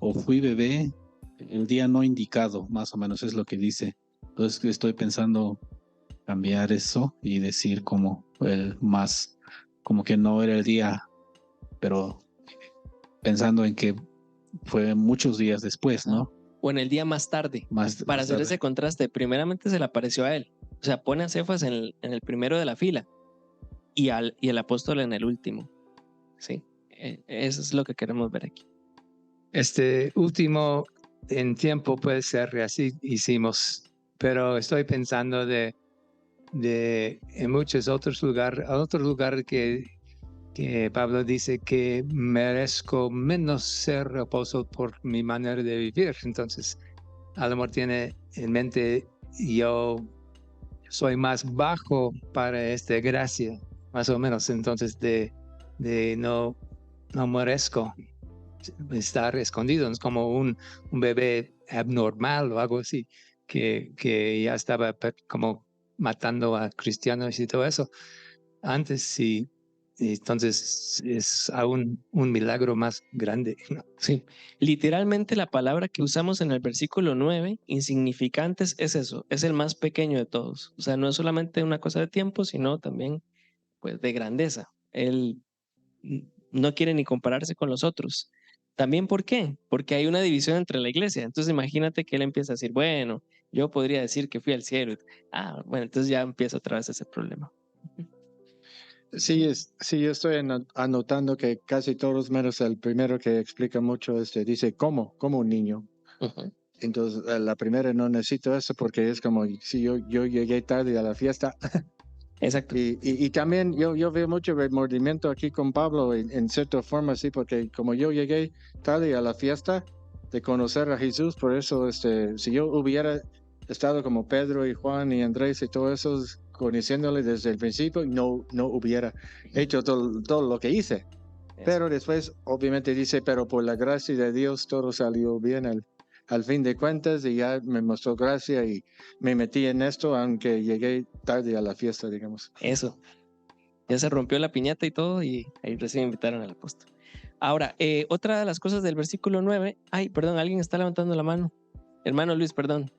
o fui bebé el día no indicado, más o menos es lo que dice. Entonces estoy pensando cambiar eso y decir como el más, como que no era el día, pero pensando en que fue muchos días después, ¿no? O en el día más tarde, para hacer ese contraste. Primeramente se le apareció a él, o sea, pone a Cefas en el primero de la fila y el apóstol en el último. Sí, eso es lo que queremos ver aquí. Este último en tiempo puede ser, así hicimos, pero estoy pensando de en muchos otros lugares que Pablo dice que merezco menos ser apóstol por mi manera de vivir. Entonces, a lo mejor tiene en mente, yo soy más bajo para esta gracia, más o menos. Entonces, de no merezco estar escondido. Es como un bebé abnormal o algo así, que ya estaba como matando a cristianos y todo eso. Antes, si Y entonces es aún un milagro más grande, ¿no? Sí, literalmente la palabra que usamos en el versículo 9, insignificantes, es eso, es el más pequeño de todos. O sea, no es solamente una cosa de tiempo, sino también pues de grandeza. Él no quiere ni compararse con los otros. También, ¿por qué? Porque hay una división entre la iglesia. Entonces imagínate que él empieza a decir, bueno, yo podría decir que fui al cielo. Ah, bueno, entonces ya empieza otra vez ese problema. Sí, sí, yo estoy anotando que casi todos, menos el primero que explica mucho, dice, ¿cómo? Como un niño. Ujú. Entonces, la primera no necesito eso porque es como, si yo llegué tarde a la fiesta. Exacto. Y también yo veo mucho remordimiento aquí con Pablo en cierta forma, sí, porque como yo llegué tarde a la fiesta de conocer a Jesús, por eso, si yo hubiera estado como Pedro y Juan y Andrés y todos esos, conociéndole desde el principio, no hubiera hecho todo lo que hice. Pero después, obviamente dice, pero por la gracia de Dios todo salió bien al fin de cuentas y ya me mostró gracia y me metí en esto, aunque llegué tarde a la fiesta, digamos. Eso. Ya se rompió la piñata y todo y ahí recién invitaron al apóstol. Ahora, otra de las cosas del versículo 9, ay, perdón, alguien está levantando la mano. Hermano Luis, perdón.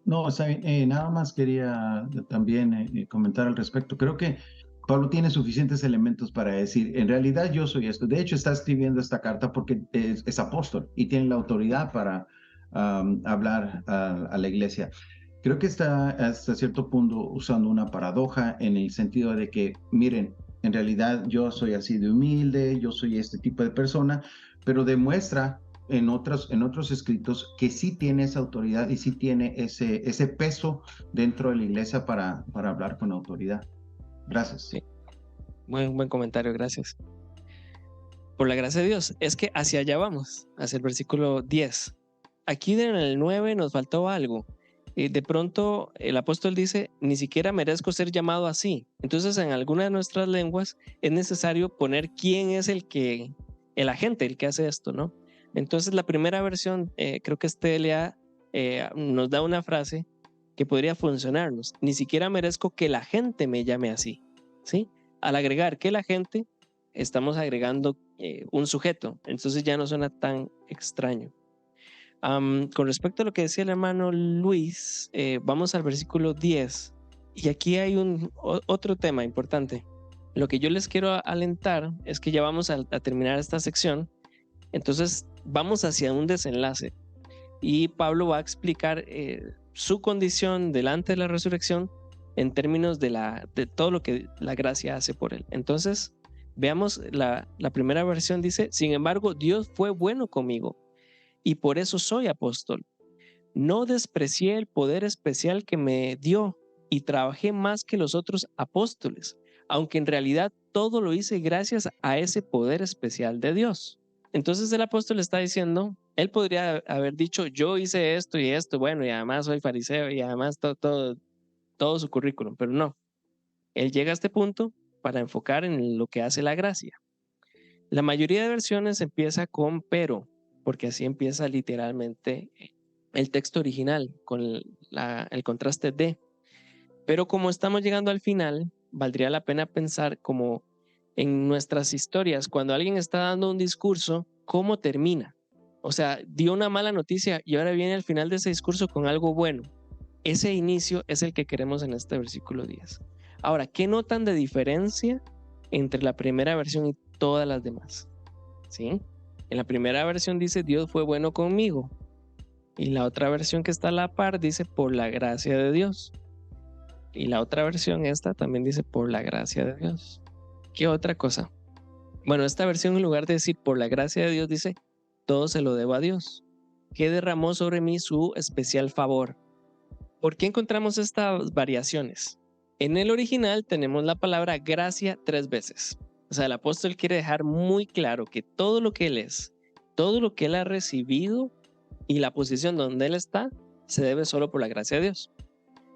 No, está bien. Nada más quería también comentar al respecto. Creo que Pablo tiene suficientes elementos para decir, en realidad yo soy esto. De hecho, está escribiendo esta carta porque es apóstol y tiene la autoridad para hablar a la iglesia. Creo que está hasta cierto punto usando una paradoja en el sentido de que, miren, en realidad yo soy así de humilde, yo soy este tipo de persona, pero demuestra en otros escritos que sí tiene esa autoridad y sí tiene ese peso dentro de la iglesia para hablar con autoridad. Gracias. Sí. Buen comentario, gracias. Por la gracia de Dios, es que hacia allá vamos, hacia el versículo 10. Aquí en el 9 nos faltó algo. De pronto el apóstol dice, ni siquiera merezco ser llamado así. Entonces en alguna de nuestras lenguas es necesario poner quién es el agente, el que hace esto, ¿no? Entonces la primera versión, creo que TLA nos da una frase que podría funcionarnos. Ni siquiera merezco que la gente me llame así, ¿sí? Al agregar que la gente, estamos agregando un sujeto. Entonces ya no suena tan extraño. Con respecto a lo que decía el hermano Luis, vamos al versículo 10. Y aquí hay otro tema importante. Lo que yo les quiero alentar es que ya vamos a terminar esta sección. Entonces vamos hacia un desenlace. Y Pablo va a explicar su condición delante de la resurrección en términos de todo lo que la gracia hace por él. Entonces, veamos la primera versión. Dice, sin embargo, Dios fue bueno conmigo y por eso soy apóstol. No desprecié el poder especial que me dio y trabajé más que los otros apóstoles, aunque en realidad todo lo hice gracias a ese poder especial de Dios. Entonces el apóstol está diciendo, él podría haber dicho, yo hice esto y esto, bueno, y además soy fariseo y además todo su currículum, pero no. Él llega a este punto para enfocar en lo que hace la gracia. La mayoría de versiones empieza con pero, porque así empieza literalmente el texto original, con el contraste de. Pero como estamos llegando al final, valdría la pena pensar como en nuestras historias, cuando alguien está dando un discurso, ¿cómo termina? O sea, dio una mala noticia y ahora viene al final de ese discurso con algo bueno. Ese inicio es el que queremos en este versículo 10. Ahora, ¿qué notan de diferencia entre la primera versión y todas las demás? ¿Sí? En la primera versión dice, Dios fue bueno conmigo. Y la otra versión que está a la par dice, por la gracia de Dios. Y la otra versión, esta, también dice, por la gracia de Dios. ¿Qué otra cosa? Bueno, esta versión, en lugar de decir, por la gracia de Dios, dice, todo se lo debo a Dios, que derramó sobre mí su especial favor. ¿Por qué encontramos estas variaciones? En el original tenemos la palabra gracia 3 veces. O sea, el apóstol quiere dejar muy claro que todo lo que él es, todo lo que él ha recibido y la posición donde él está, se debe solo por la gracia de Dios.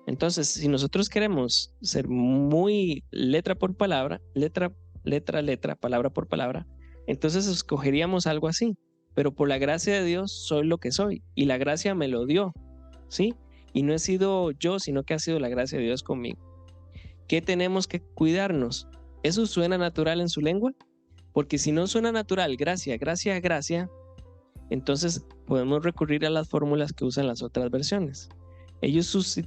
Entonces, si nosotros queremos ser muy letra por palabra, letra, palabra por palabra, entonces escogeríamos algo así. Pero por la gracia de Dios soy lo que soy y la gracia me lo dio, ¿sí? Y no he sido yo, sino que ha sido la gracia de Dios conmigo. ¿Qué tenemos que cuidarnos? ¿eso suena natural en su lengua? Porque si no suena natural, gracia, gracia, gracia, entonces podemos recurrir a las fórmulas que usan las otras versiones. Ellos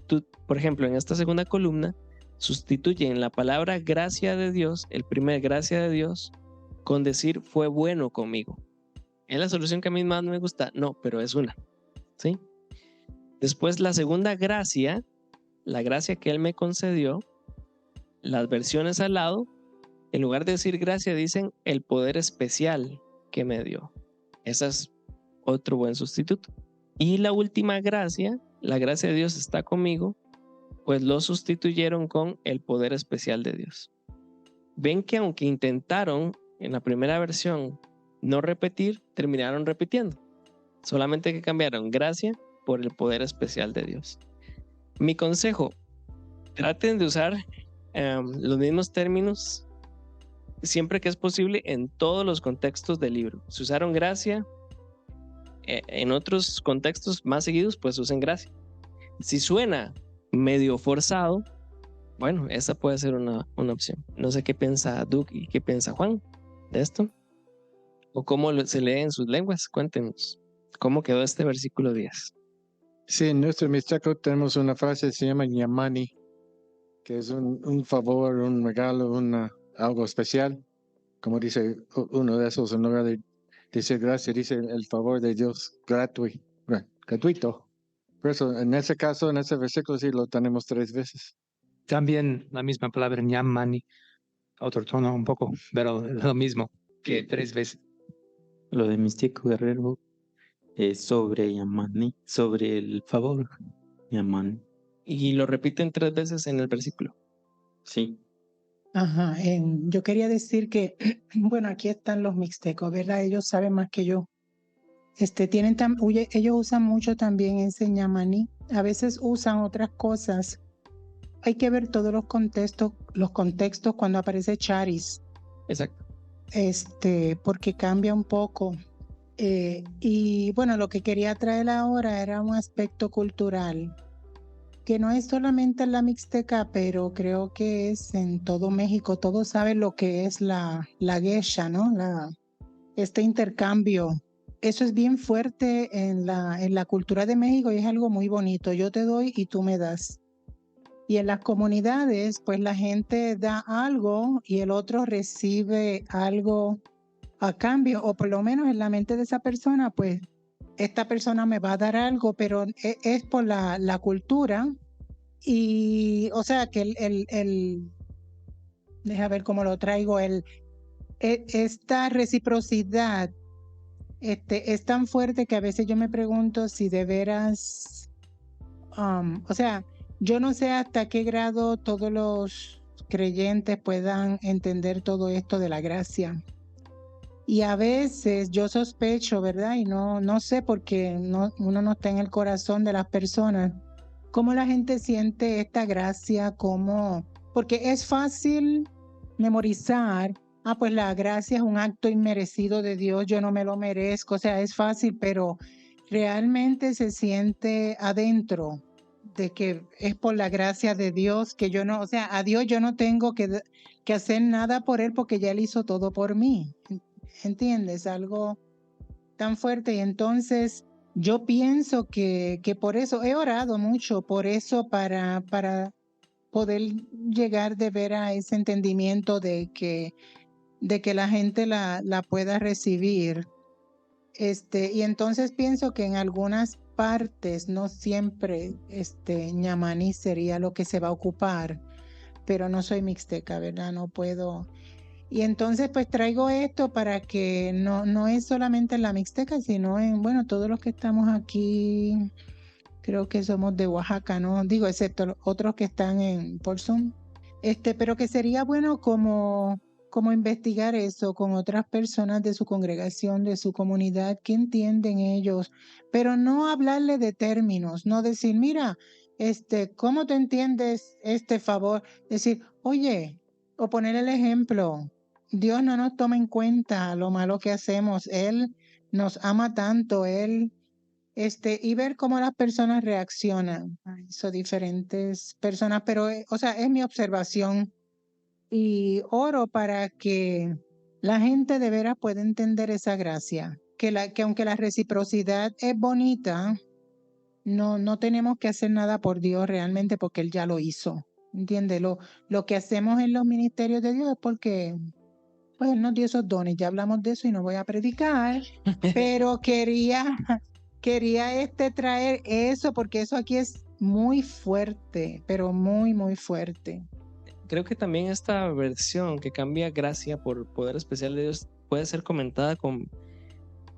por ejemplo, en esta segunda columna, sustituyen la palabra gracia de Dios, el primer gracia de Dios, con decir fue bueno conmigo. ¿Es la solución que a mí más me gusta? No, pero es una. ¿Sí? Después la segunda gracia, la gracia que Él me concedió, las versiones al lado, en lugar de decir gracia, dicen el poder especial que me dio. Ese es otro buen sustituto. Y la última gracia, la gracia de Dios está conmigo, pues lo sustituyeron con el poder especial de Dios. Ven que aunque intentaron en la primera versión no repetir, terminaron repitiendo. Solamente que cambiaron gracia por el poder especial de Dios. Mi consejo, traten de usar los mismos términos siempre que es posible en todos los contextos del libro. Si usaron gracia, en otros contextos más seguidos, pues usen gracia. Si suena medio forzado, bueno, esa puede ser una opción. No sé qué piensa Duke y qué piensa Juan de esto. O cómo se lee en sus lenguas. Cuéntenos cómo quedó este versículo 10. Sí, en nuestro mixteco tenemos una frase que se llama ñamani, que es un favor, un regalo, algo especial. Como dice uno de esos, en lugar de decir gracias, dice el favor de Dios gratuito. Por eso, en ese caso, en ese versículo sí lo tenemos 3 veces. También la misma palabra ñamani, otro tono un poco, pero lo mismo que 3 veces. Lo de Místico Guerrero es sobre Yamani, sobre el favor, Yamani. Y lo repiten 3 veces en el versículo. Sí. Ajá, yo quería decir que, bueno, aquí están los mixtecos, ¿verdad? Ellos saben más que yo. Ellos usan mucho también ese ñamaní. A veces usan otras cosas. Hay que ver todos los contextos cuando aparece charis. Exacto. Porque cambia un poco. Y bueno, lo que quería traer ahora era un aspecto cultural, que no es solamente en la Mixteca, pero creo que es en todo México. Todos saben lo que es la geisha, ¿no? Este intercambio. Eso es bien fuerte en la cultura de México y es algo muy bonito. Yo te doy y tú me das. Y en las comunidades, pues la gente da algo y el otro recibe algo a cambio, o por lo menos en la mente de esa persona, pues esta persona me va a dar algo, pero es por la cultura. Y o sea que deja ver cómo lo traigo, esta reciprocidad es tan fuerte que a veces yo me pregunto si de veras, o sea, yo no sé hasta qué grado todos los creyentes puedan entender todo esto de la gracia. Y a veces yo sospecho, ¿verdad? Y no sé porque uno no está en el corazón de las personas. ¿Cómo la gente siente esta gracia? Porque es fácil memorizar. Pues la gracia es un acto inmerecido de Dios, yo no me lo merezco. O sea, es fácil, pero realmente se siente adentro de que es por la gracia de Dios que yo no, o sea, a Dios yo no tengo que hacer nada por Él porque ya Él hizo todo por mí. ¿Entiendes? Algo tan fuerte. Y entonces yo pienso que por eso he orado mucho, por eso para poder llegar de ver a ese entendimiento de que la gente la pueda recibir. Y entonces pienso que en algunas partes, no siempre ñamaní sería lo que se va a ocupar, pero no soy mixteca, ¿verdad? No puedo. Y entonces pues traigo esto para que no es solamente en la Mixteca, sino en, bueno, todos los que estamos aquí, creo que somos de Oaxaca, ¿no? Digo, excepto otros que están por Zoom. Pero que sería bueno como investigar eso con otras personas de su congregación, de su comunidad, que entienden ellos, pero no hablarle de términos, no decir, mira, ¿cómo te entiendes este favor? Decir, oye, o poner el ejemplo, Dios no nos toma en cuenta lo malo que hacemos, Él nos ama tanto, Él, y ver cómo las personas reaccionan a eso, diferentes personas, pero, o sea, es mi observación. y oro para que la gente de veras pueda entender esa gracia, que aunque la reciprocidad es bonita, no tenemos que hacer nada por Dios realmente porque Él ya lo hizo. ¿Entiendes? Lo que hacemos en los ministerios de Dios es porque pues Él nos dio esos dones. Ya hablamos de eso y no voy a predicar, pero quería traer eso porque eso aquí es muy fuerte, pero muy, muy fuerte. Creo que también esta versión que cambia gracia por poder especial de Dios puede ser comentada con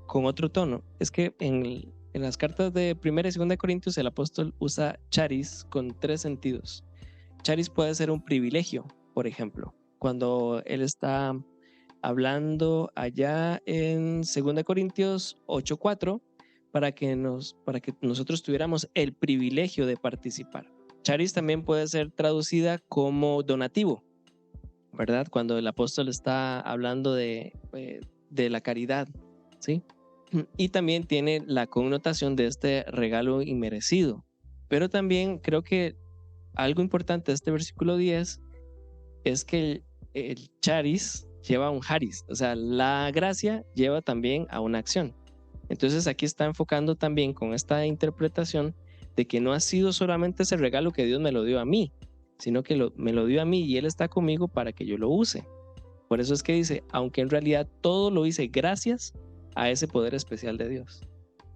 otro tono. Es que en las cartas de 1 y 2 Corintios el apóstol usa charis con 3 sentidos. Charis puede ser un privilegio, por ejemplo, cuando él está hablando allá en 2 Corintios 8:4 para que nosotros tuviéramos el privilegio de participar. Charis también puede ser traducida como donativo, ¿verdad? Cuando el apóstol está hablando de la caridad, ¿sí? Y también tiene la connotación de este regalo inmerecido. Pero también creo que algo importante de este versículo 10 es que el charis lleva un haris, o sea, la gracia lleva también a una acción. Entonces aquí está enfocando también con esta interpretación de que no ha sido solamente ese regalo que Dios me lo dio a mí, sino que me lo dio a mí y Él está conmigo para que yo lo use. Por eso es que dice, aunque en realidad todo lo hice gracias a ese poder especial de Dios,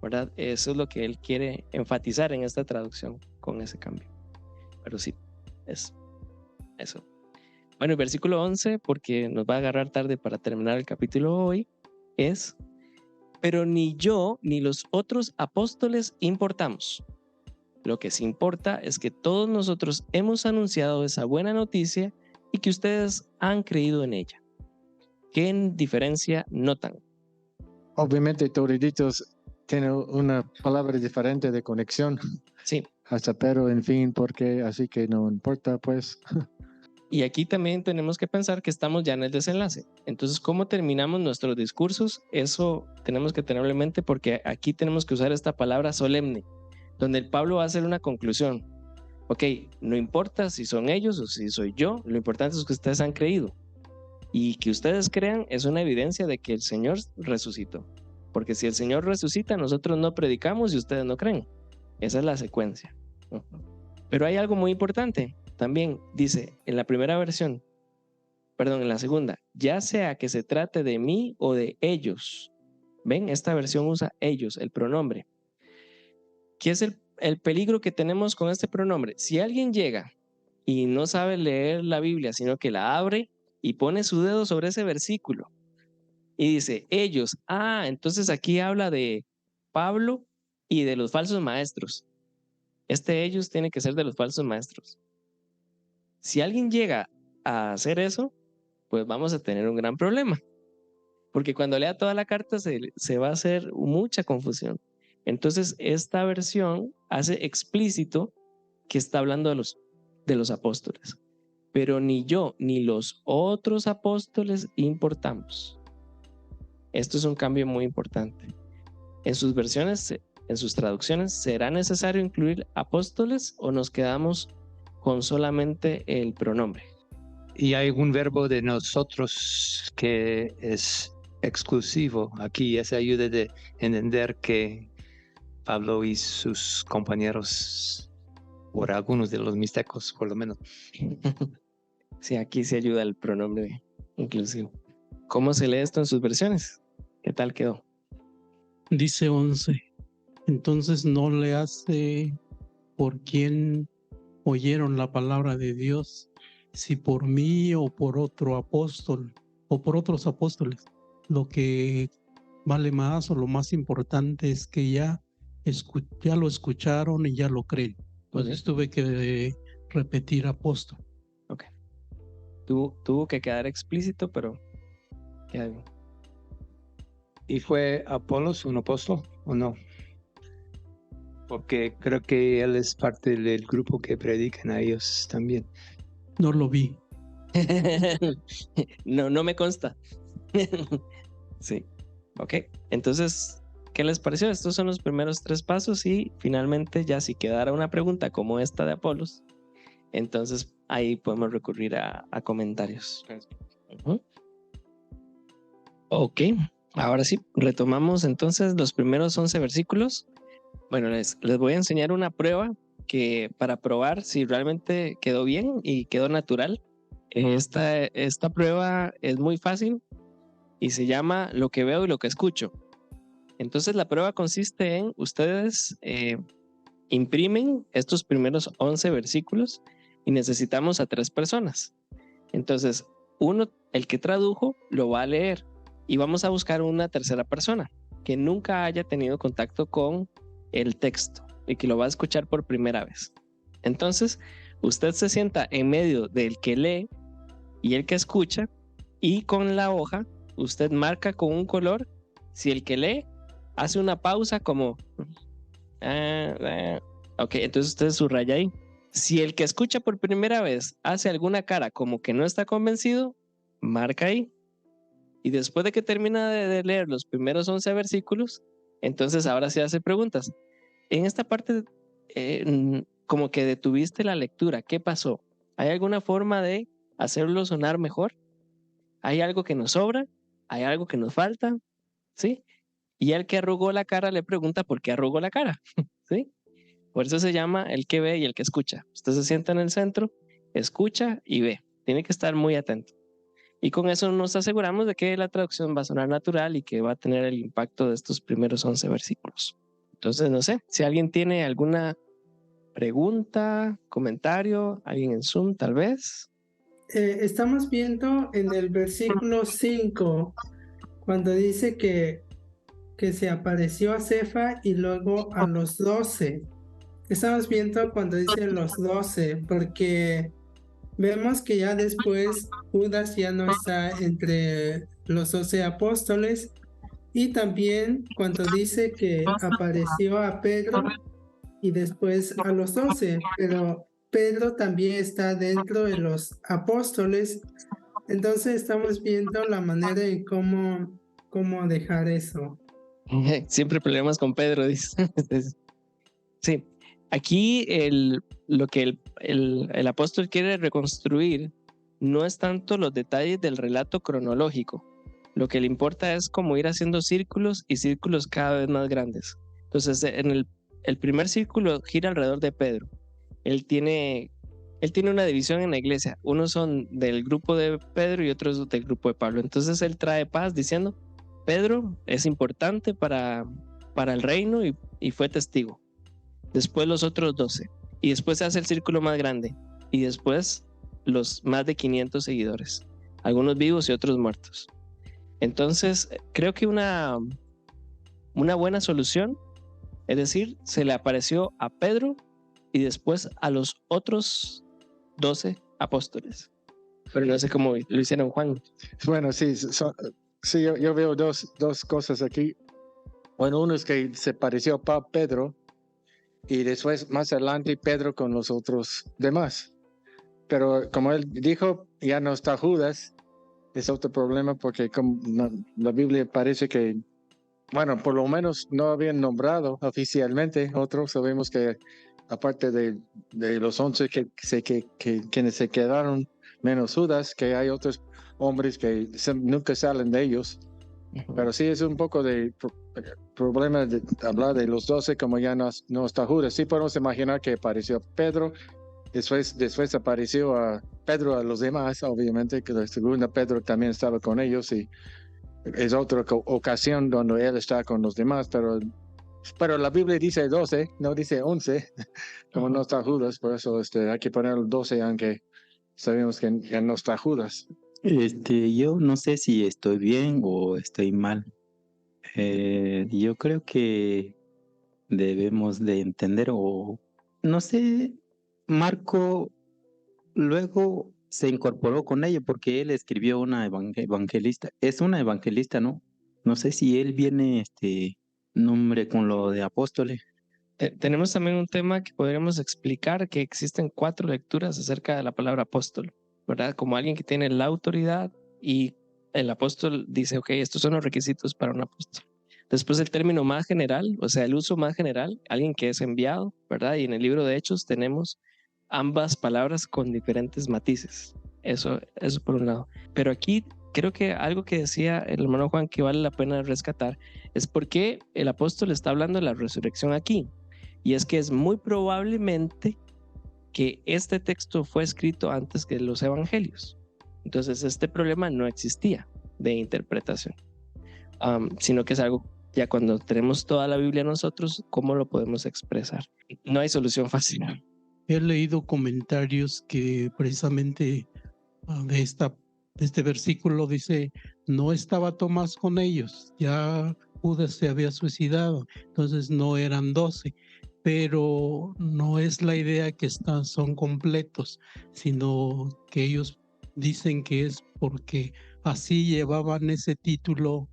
¿verdad? Eso es lo que Él quiere enfatizar en esta traducción con ese cambio. Pero sí, es eso. Bueno, el versículo 11, porque nos va a agarrar tarde para terminar el capítulo hoy, es: pero ni yo ni los otros apóstoles importamos. Lo que sí importa es que todos nosotros hemos anunciado esa buena noticia y que ustedes han creído en ella. ¿Qué diferencia notan? Obviamente, toditos tienen una palabra diferente de conexión. Sí. Hasta pero, en fin, porque así que no importa, pues. Y aquí también tenemos que pensar que estamos ya en el desenlace. Entonces, ¿cómo terminamos nuestros discursos? Eso tenemos que tenerlo en mente porque aquí tenemos que usar esta palabra solemne, donde el Pablo va a hacer una conclusión. Ok, no importa si son ellos o si soy yo, lo importante es que ustedes han creído. Y que ustedes crean es una evidencia de que el Señor resucitó. Porque si el Señor resucita, nosotros no predicamos y ustedes no creen. Esa es la secuencia. Pero hay algo muy importante. También dice en la primera versión, en la segunda, ya sea que se trate de mí o de ellos. ¿Ven? Esta versión usa ellos, el pronombre. ¿Qué es el peligro que tenemos con este pronombre? Si alguien llega y no sabe leer la Biblia, sino que la abre y pone su dedo sobre ese versículo y dice ellos, entonces aquí habla de Pablo y de los falsos maestros. Ellos tiene que ser de los falsos maestros. Si alguien llega a hacer eso, pues vamos a tener un gran problema. Porque cuando lea toda la carta se va a hacer mucha confusión. Entonces, esta versión hace explícito que está hablando de los apóstoles. Pero ni yo ni los otros apóstoles importamos. Esto es un cambio muy importante. En sus versiones, en sus traducciones, ¿será necesario incluir apóstoles o nos quedamos con solamente el pronombre? Y hay un verbo de nosotros que es exclusivo. Aquí esa ayuda de entender que Pablo y sus compañeros, por algunos de los mixtecos por lo menos. Sí, aquí se ayuda el pronombre inclusivo. ¿Cómo se lee esto en sus versiones? ¿Qué tal quedó? Dice 11. Entonces no le hace por quién oyeron la palabra de Dios, si por mí o por otro apóstol o por otros apóstoles. Lo que vale más o lo más importante es que ya lo escucharon y ya lo creen. Entonces tuve que repetir apóstol. Ok. Tuvo que quedar explícito, pero queda bien. ¿Y fue Apolos un apóstol o no? Porque creo que él es parte del grupo que predican a ellos también. No lo vi. No me consta. Sí. Ok. Entonces, ¿qué les pareció? Estos son los primeros 3 pasos y finalmente ya si quedara una pregunta como esta de Apolos, entonces ahí podemos recurrir a comentarios. Ujú. Ok, ahora sí, retomamos entonces los primeros 11 versículos. Bueno, les voy a enseñar una prueba que para probar si realmente quedó bien y quedó natural. Esta prueba es muy fácil y se llama lo que veo y lo que escucho. Entonces la prueba consiste en ustedes imprimen estos primeros 11 versículos y necesitamos a 3 personas. Entonces, uno, el que tradujo, lo va a leer y vamos a buscar una tercera persona que nunca haya tenido contacto con el texto y que lo va a escuchar por primera vez. Entonces, usted se sienta en medio del que lee y el que escucha y con la hoja usted marca con un color si el que lee hace una pausa como ok, entonces usted subraya ahí. Si el que escucha por primera vez hace alguna cara como que no está convencido, marca ahí. Y después de que termina de leer los primeros 11 versículos, entonces ahora se hace preguntas. En esta parte, como que detuviste la lectura, ¿qué pasó? ¿Hay alguna forma de hacerlo sonar mejor? ¿Hay algo que nos sobra? ¿Hay algo que nos falta? ¿Sí? Y el que arrugó la cara le pregunta por qué arrugó la cara. ¿Sí? Por eso se llama el que ve y el que escucha. Usted se sienta en el centro, escucha y ve. Tiene que estar muy atento. Y con eso nos aseguramos de que la traducción va a sonar natural y que va a tener el impacto de estos primeros 11 versículos. Entonces, no sé, si alguien tiene alguna pregunta, comentario, alguien en Zoom tal vez. Estamos viendo en el versículo 5, cuando dice que se apareció a Cefa y luego a los 12. Estamos viendo cuando dice los 12, porque vemos que ya después Judas ya no está entre los 12 apóstoles, y también cuando dice que apareció a Pedro y después a los 12, pero Pedro también está dentro de los apóstoles. Entonces estamos viendo la manera en cómo dejar eso. Siempre problemas con Pedro, dice. Sí, aquí lo que el apóstol quiere reconstruir no es tanto los detalles del relato cronológico. Lo que le importa es como ir haciendo círculos y círculos cada vez más grandes. Entonces, en el primer círculo gira alrededor de Pedro. Él tiene una división en la iglesia. Unos son del grupo de Pedro y otros del grupo de Pablo. Entonces, él trae paz diciendo, Pedro es importante para el reino y fue testigo. Después los otros 12. Y después se hace el círculo más grande. Y después los más de 500 seguidores. Algunos vivos y otros muertos. Entonces, creo que una buena solución, es decir, se le apareció a Pedro y después a los otros 12 apóstoles. Pero no sé cómo lo hicieron, Juan. Bueno, sí, sí, yo veo dos cosas aquí. Bueno, uno es que se pareció a Pedro y después más adelante Pedro con los otros demás. Pero como él dijo, ya no está Judas. Es otro problema porque como la Biblia parece que, bueno, por lo menos no habían nombrado oficialmente. Otros sabemos que aparte de los 11 quienes se quedaron, menos Judas, que hay otros hombres que nunca salen de ellos. Pero sí es un poco de problema de hablar de los 12 como ya no está Judas. Sí podemos imaginar que apareció Pedro. Después apareció a Pedro a los demás, obviamente, que la segunda Pedro también estaba con ellos y es otra ocasión donde él está con los demás, pero la Biblia dice 12, no dice 11, como no está Judas, por eso hay que poner 12, aunque sabemos que ya no está Judas. Yo no sé si estoy bien o estoy mal. Yo creo que debemos de entender o no sé, Marco luego se incorporó con ello porque él escribió una evangelista. Es una evangelista, ¿no? No sé si él viene nombre con lo de apóstoles. Tenemos también un tema que podríamos explicar, que existen 4 lecturas acerca de la palabra apóstol, ¿verdad? Como alguien que tiene la autoridad y el apóstol dice, ok, estos son los requisitos para un apóstol. Después el término más general, o sea, el uso más general, alguien que es enviado, ¿verdad? Y en el libro de Hechos tenemos ambas palabras con diferentes matices. Eso por un lado. Pero aquí creo que algo que decía el hermano Juan que vale la pena rescatar es porque el apóstol está hablando de la resurrección aquí. Y es que es muy probablemente que este texto fue escrito antes que los evangelios. Entonces este problema no existía de interpretación, sino que es algo ya cuando tenemos toda la Biblia nosotros, ¿cómo lo podemos expresar? No hay solución fácil. He leído comentarios que precisamente de este versículo dice, no estaba Tomás con ellos, ya Judas se había suicidado, entonces no eran 12, pero no es la idea que son completos, sino que ellos dicen que es porque así llevaban ese título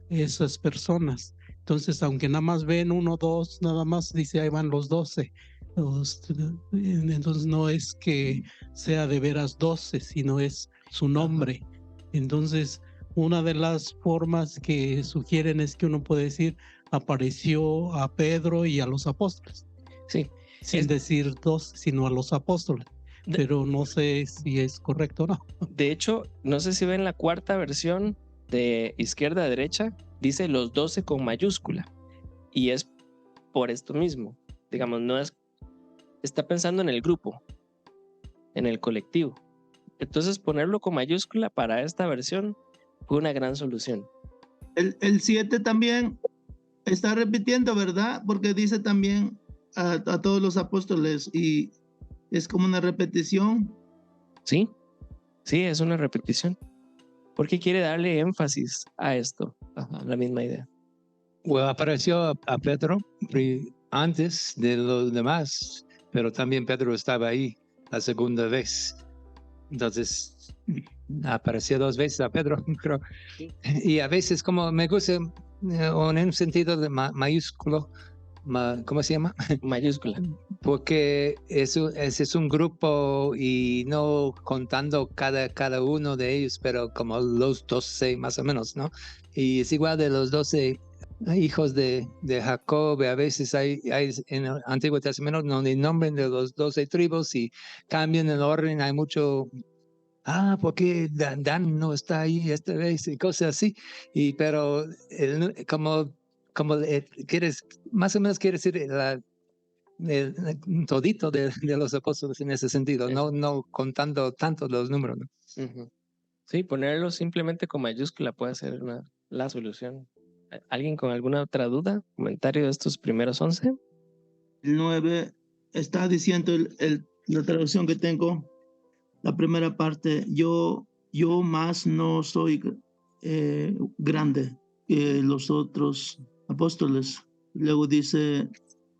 esas personas. Entonces, aunque nada más ven 1, 2, nada más dice ahí van los 12. Entonces no es que sea de veras 12, sino es su nombre. Entonces, una de las formas que sugieren es que uno puede decir apareció a Pedro y a los apóstoles. Sí. Sin decir 12, sino a los apóstoles. Pero no sé si es correcto o no. De hecho, no sé si ven la cuarta versión de izquierda a derecha, dice los 12 con mayúscula. Y es por esto mismo. Digamos, no es... Está pensando en el grupo, en el colectivo. Entonces, ponerlo con mayúscula para esta versión fue una gran solución. El 7 también está repitiendo, ¿verdad? Porque dice también a todos los apóstoles y es como una repetición. Sí, es una repetición. Porque quiere darle énfasis a esto. La misma idea. Bueno, apareció a Pedro antes de los demás, pero también Pedro estaba ahí la segunda vez. Entonces, apareció 2 veces a Pedro, creo. Y a veces, como me gusta, en un sentido de mayúsculo, ¿cómo se llama? Mayúscula. Porque ese es un grupo y no contando cada uno de ellos, pero como los 12 más o menos, ¿no? Y es igual de los 12 hijos de Jacob. A veces hay en el Antiguo Testamento donde nombran de los 12 tribus y cambian el orden. Hay mucho, porque Dan no está ahí esta vez y cosas así. Pero como quieres, más o menos quiere decir el todito de los apóstoles en ese sentido, no contando tanto los números, ¿no? Uh-huh. Sí, ponerlo simplemente con mayúscula puede ser la solución. ¿Alguien con alguna otra duda? ¿Comentario de estos primeros 11? El 9 está diciendo la traducción que tengo, la primera parte, yo más no soy grande que los otros apóstoles. Luego dice,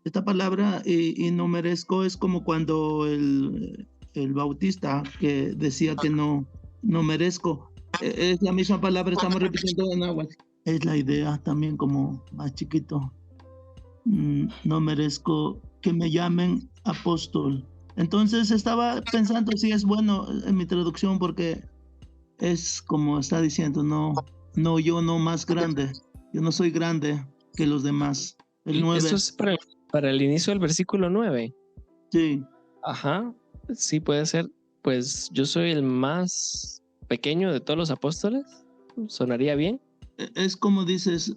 esta palabra y no merezco es como cuando el bautista que decía que no merezco. Es la misma palabra, estamos repitiendo en agua. Es la idea también como más chiquito. No merezco que me llamen apóstol. Entonces estaba pensando si es bueno en mi traducción porque es como está diciendo, yo no más grande. Yo no soy grande que los demás. El 9. Eso es para el inicio del versículo 9. Sí. Ajá, sí puede ser. Pues yo soy el más pequeño de todos los apóstoles. ¿Sonaría bien? Es como dices,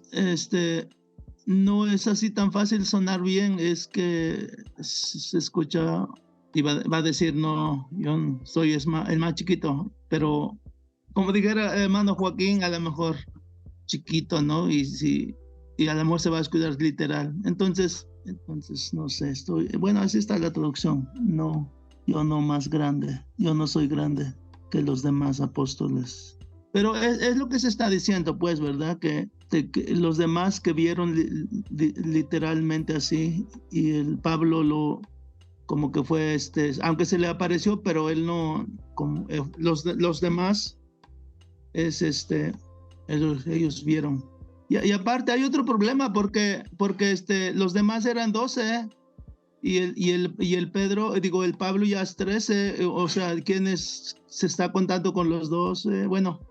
no es así tan fácil sonar bien, es que se escucha y va a decir, no, yo soy el más chiquito, pero como dijera hermano Joaquín, a lo mejor chiquito, ¿no? Y a lo mejor se va a escuchar literal. Entonces no sé, bueno, así está la traducción. No, yo no más grande, yo no soy grande que los demás apóstoles. Pero es lo que se está diciendo, pues, ¿verdad? Que los demás que vieron literalmente así, y el Pablo como que fue, aunque se le apareció, pero él no, como los demás, ellos vieron. Y aparte hay otro problema, porque los demás eran 12, y el Pedro, el Pablo ya es 13, o sea, ¿quiénes se está contando con los 12? Bueno,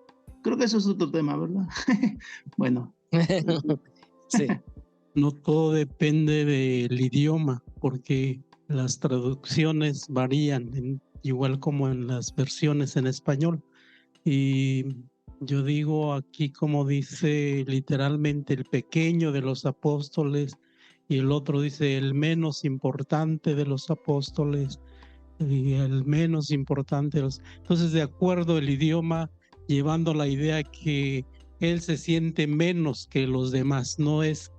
creo que eso es otro tema, ¿verdad? Bueno. Sí. No todo depende del idioma, porque las traducciones varían, igual como en las versiones en español. Y yo digo aquí como dice literalmente el pequeño de los apóstoles, y el otro dice el menos importante de los apóstoles, y el menos importante. Entonces, de acuerdo el idioma, llevando la idea que él se siente menos que los demás. No es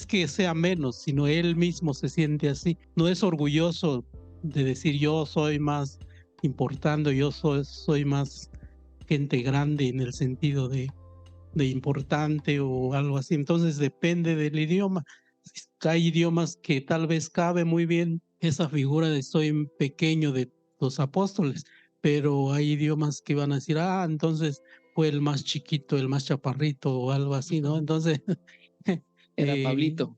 que sea menos, sino él mismo se siente así. No es orgulloso de decir yo soy más importante, yo soy más gente grande en el sentido de importante o algo así. Entonces depende del idioma. Hay idiomas que tal vez cabe muy bien esa figura de soy pequeño de los apóstoles, pero hay idiomas que van a decir, entonces fue el más chiquito, el más chaparrito o algo así, ¿no? Entonces Era Pablito.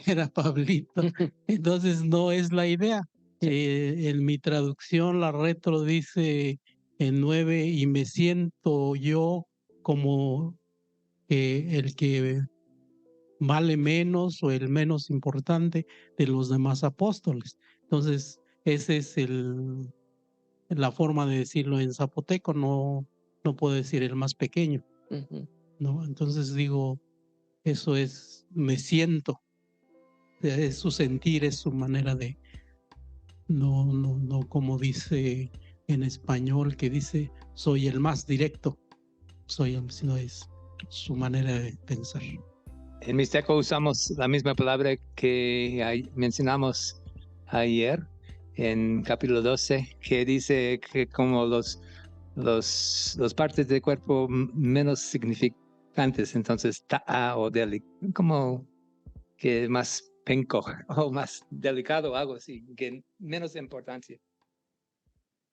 Era Pablito. Entonces no es la idea. En mi traducción, la retro dice en 9, y me siento yo como el que vale menos o el menos importante de los demás apóstoles. Entonces, esa es la forma de decirlo en zapoteco, no puedo decir el más pequeño, ¿no? Entonces digo, eso es, me siento, es su sentir, es su manera de, no como dice en español, que dice soy el más directo, sino es su manera de pensar. En Mixteco usamos la misma palabra que mencionamos ayer en capítulo 12, que dice que como los partes del cuerpo menos significantes, entonces ta'a o deli, como que más penco o más delicado, algo así, que menos importancia.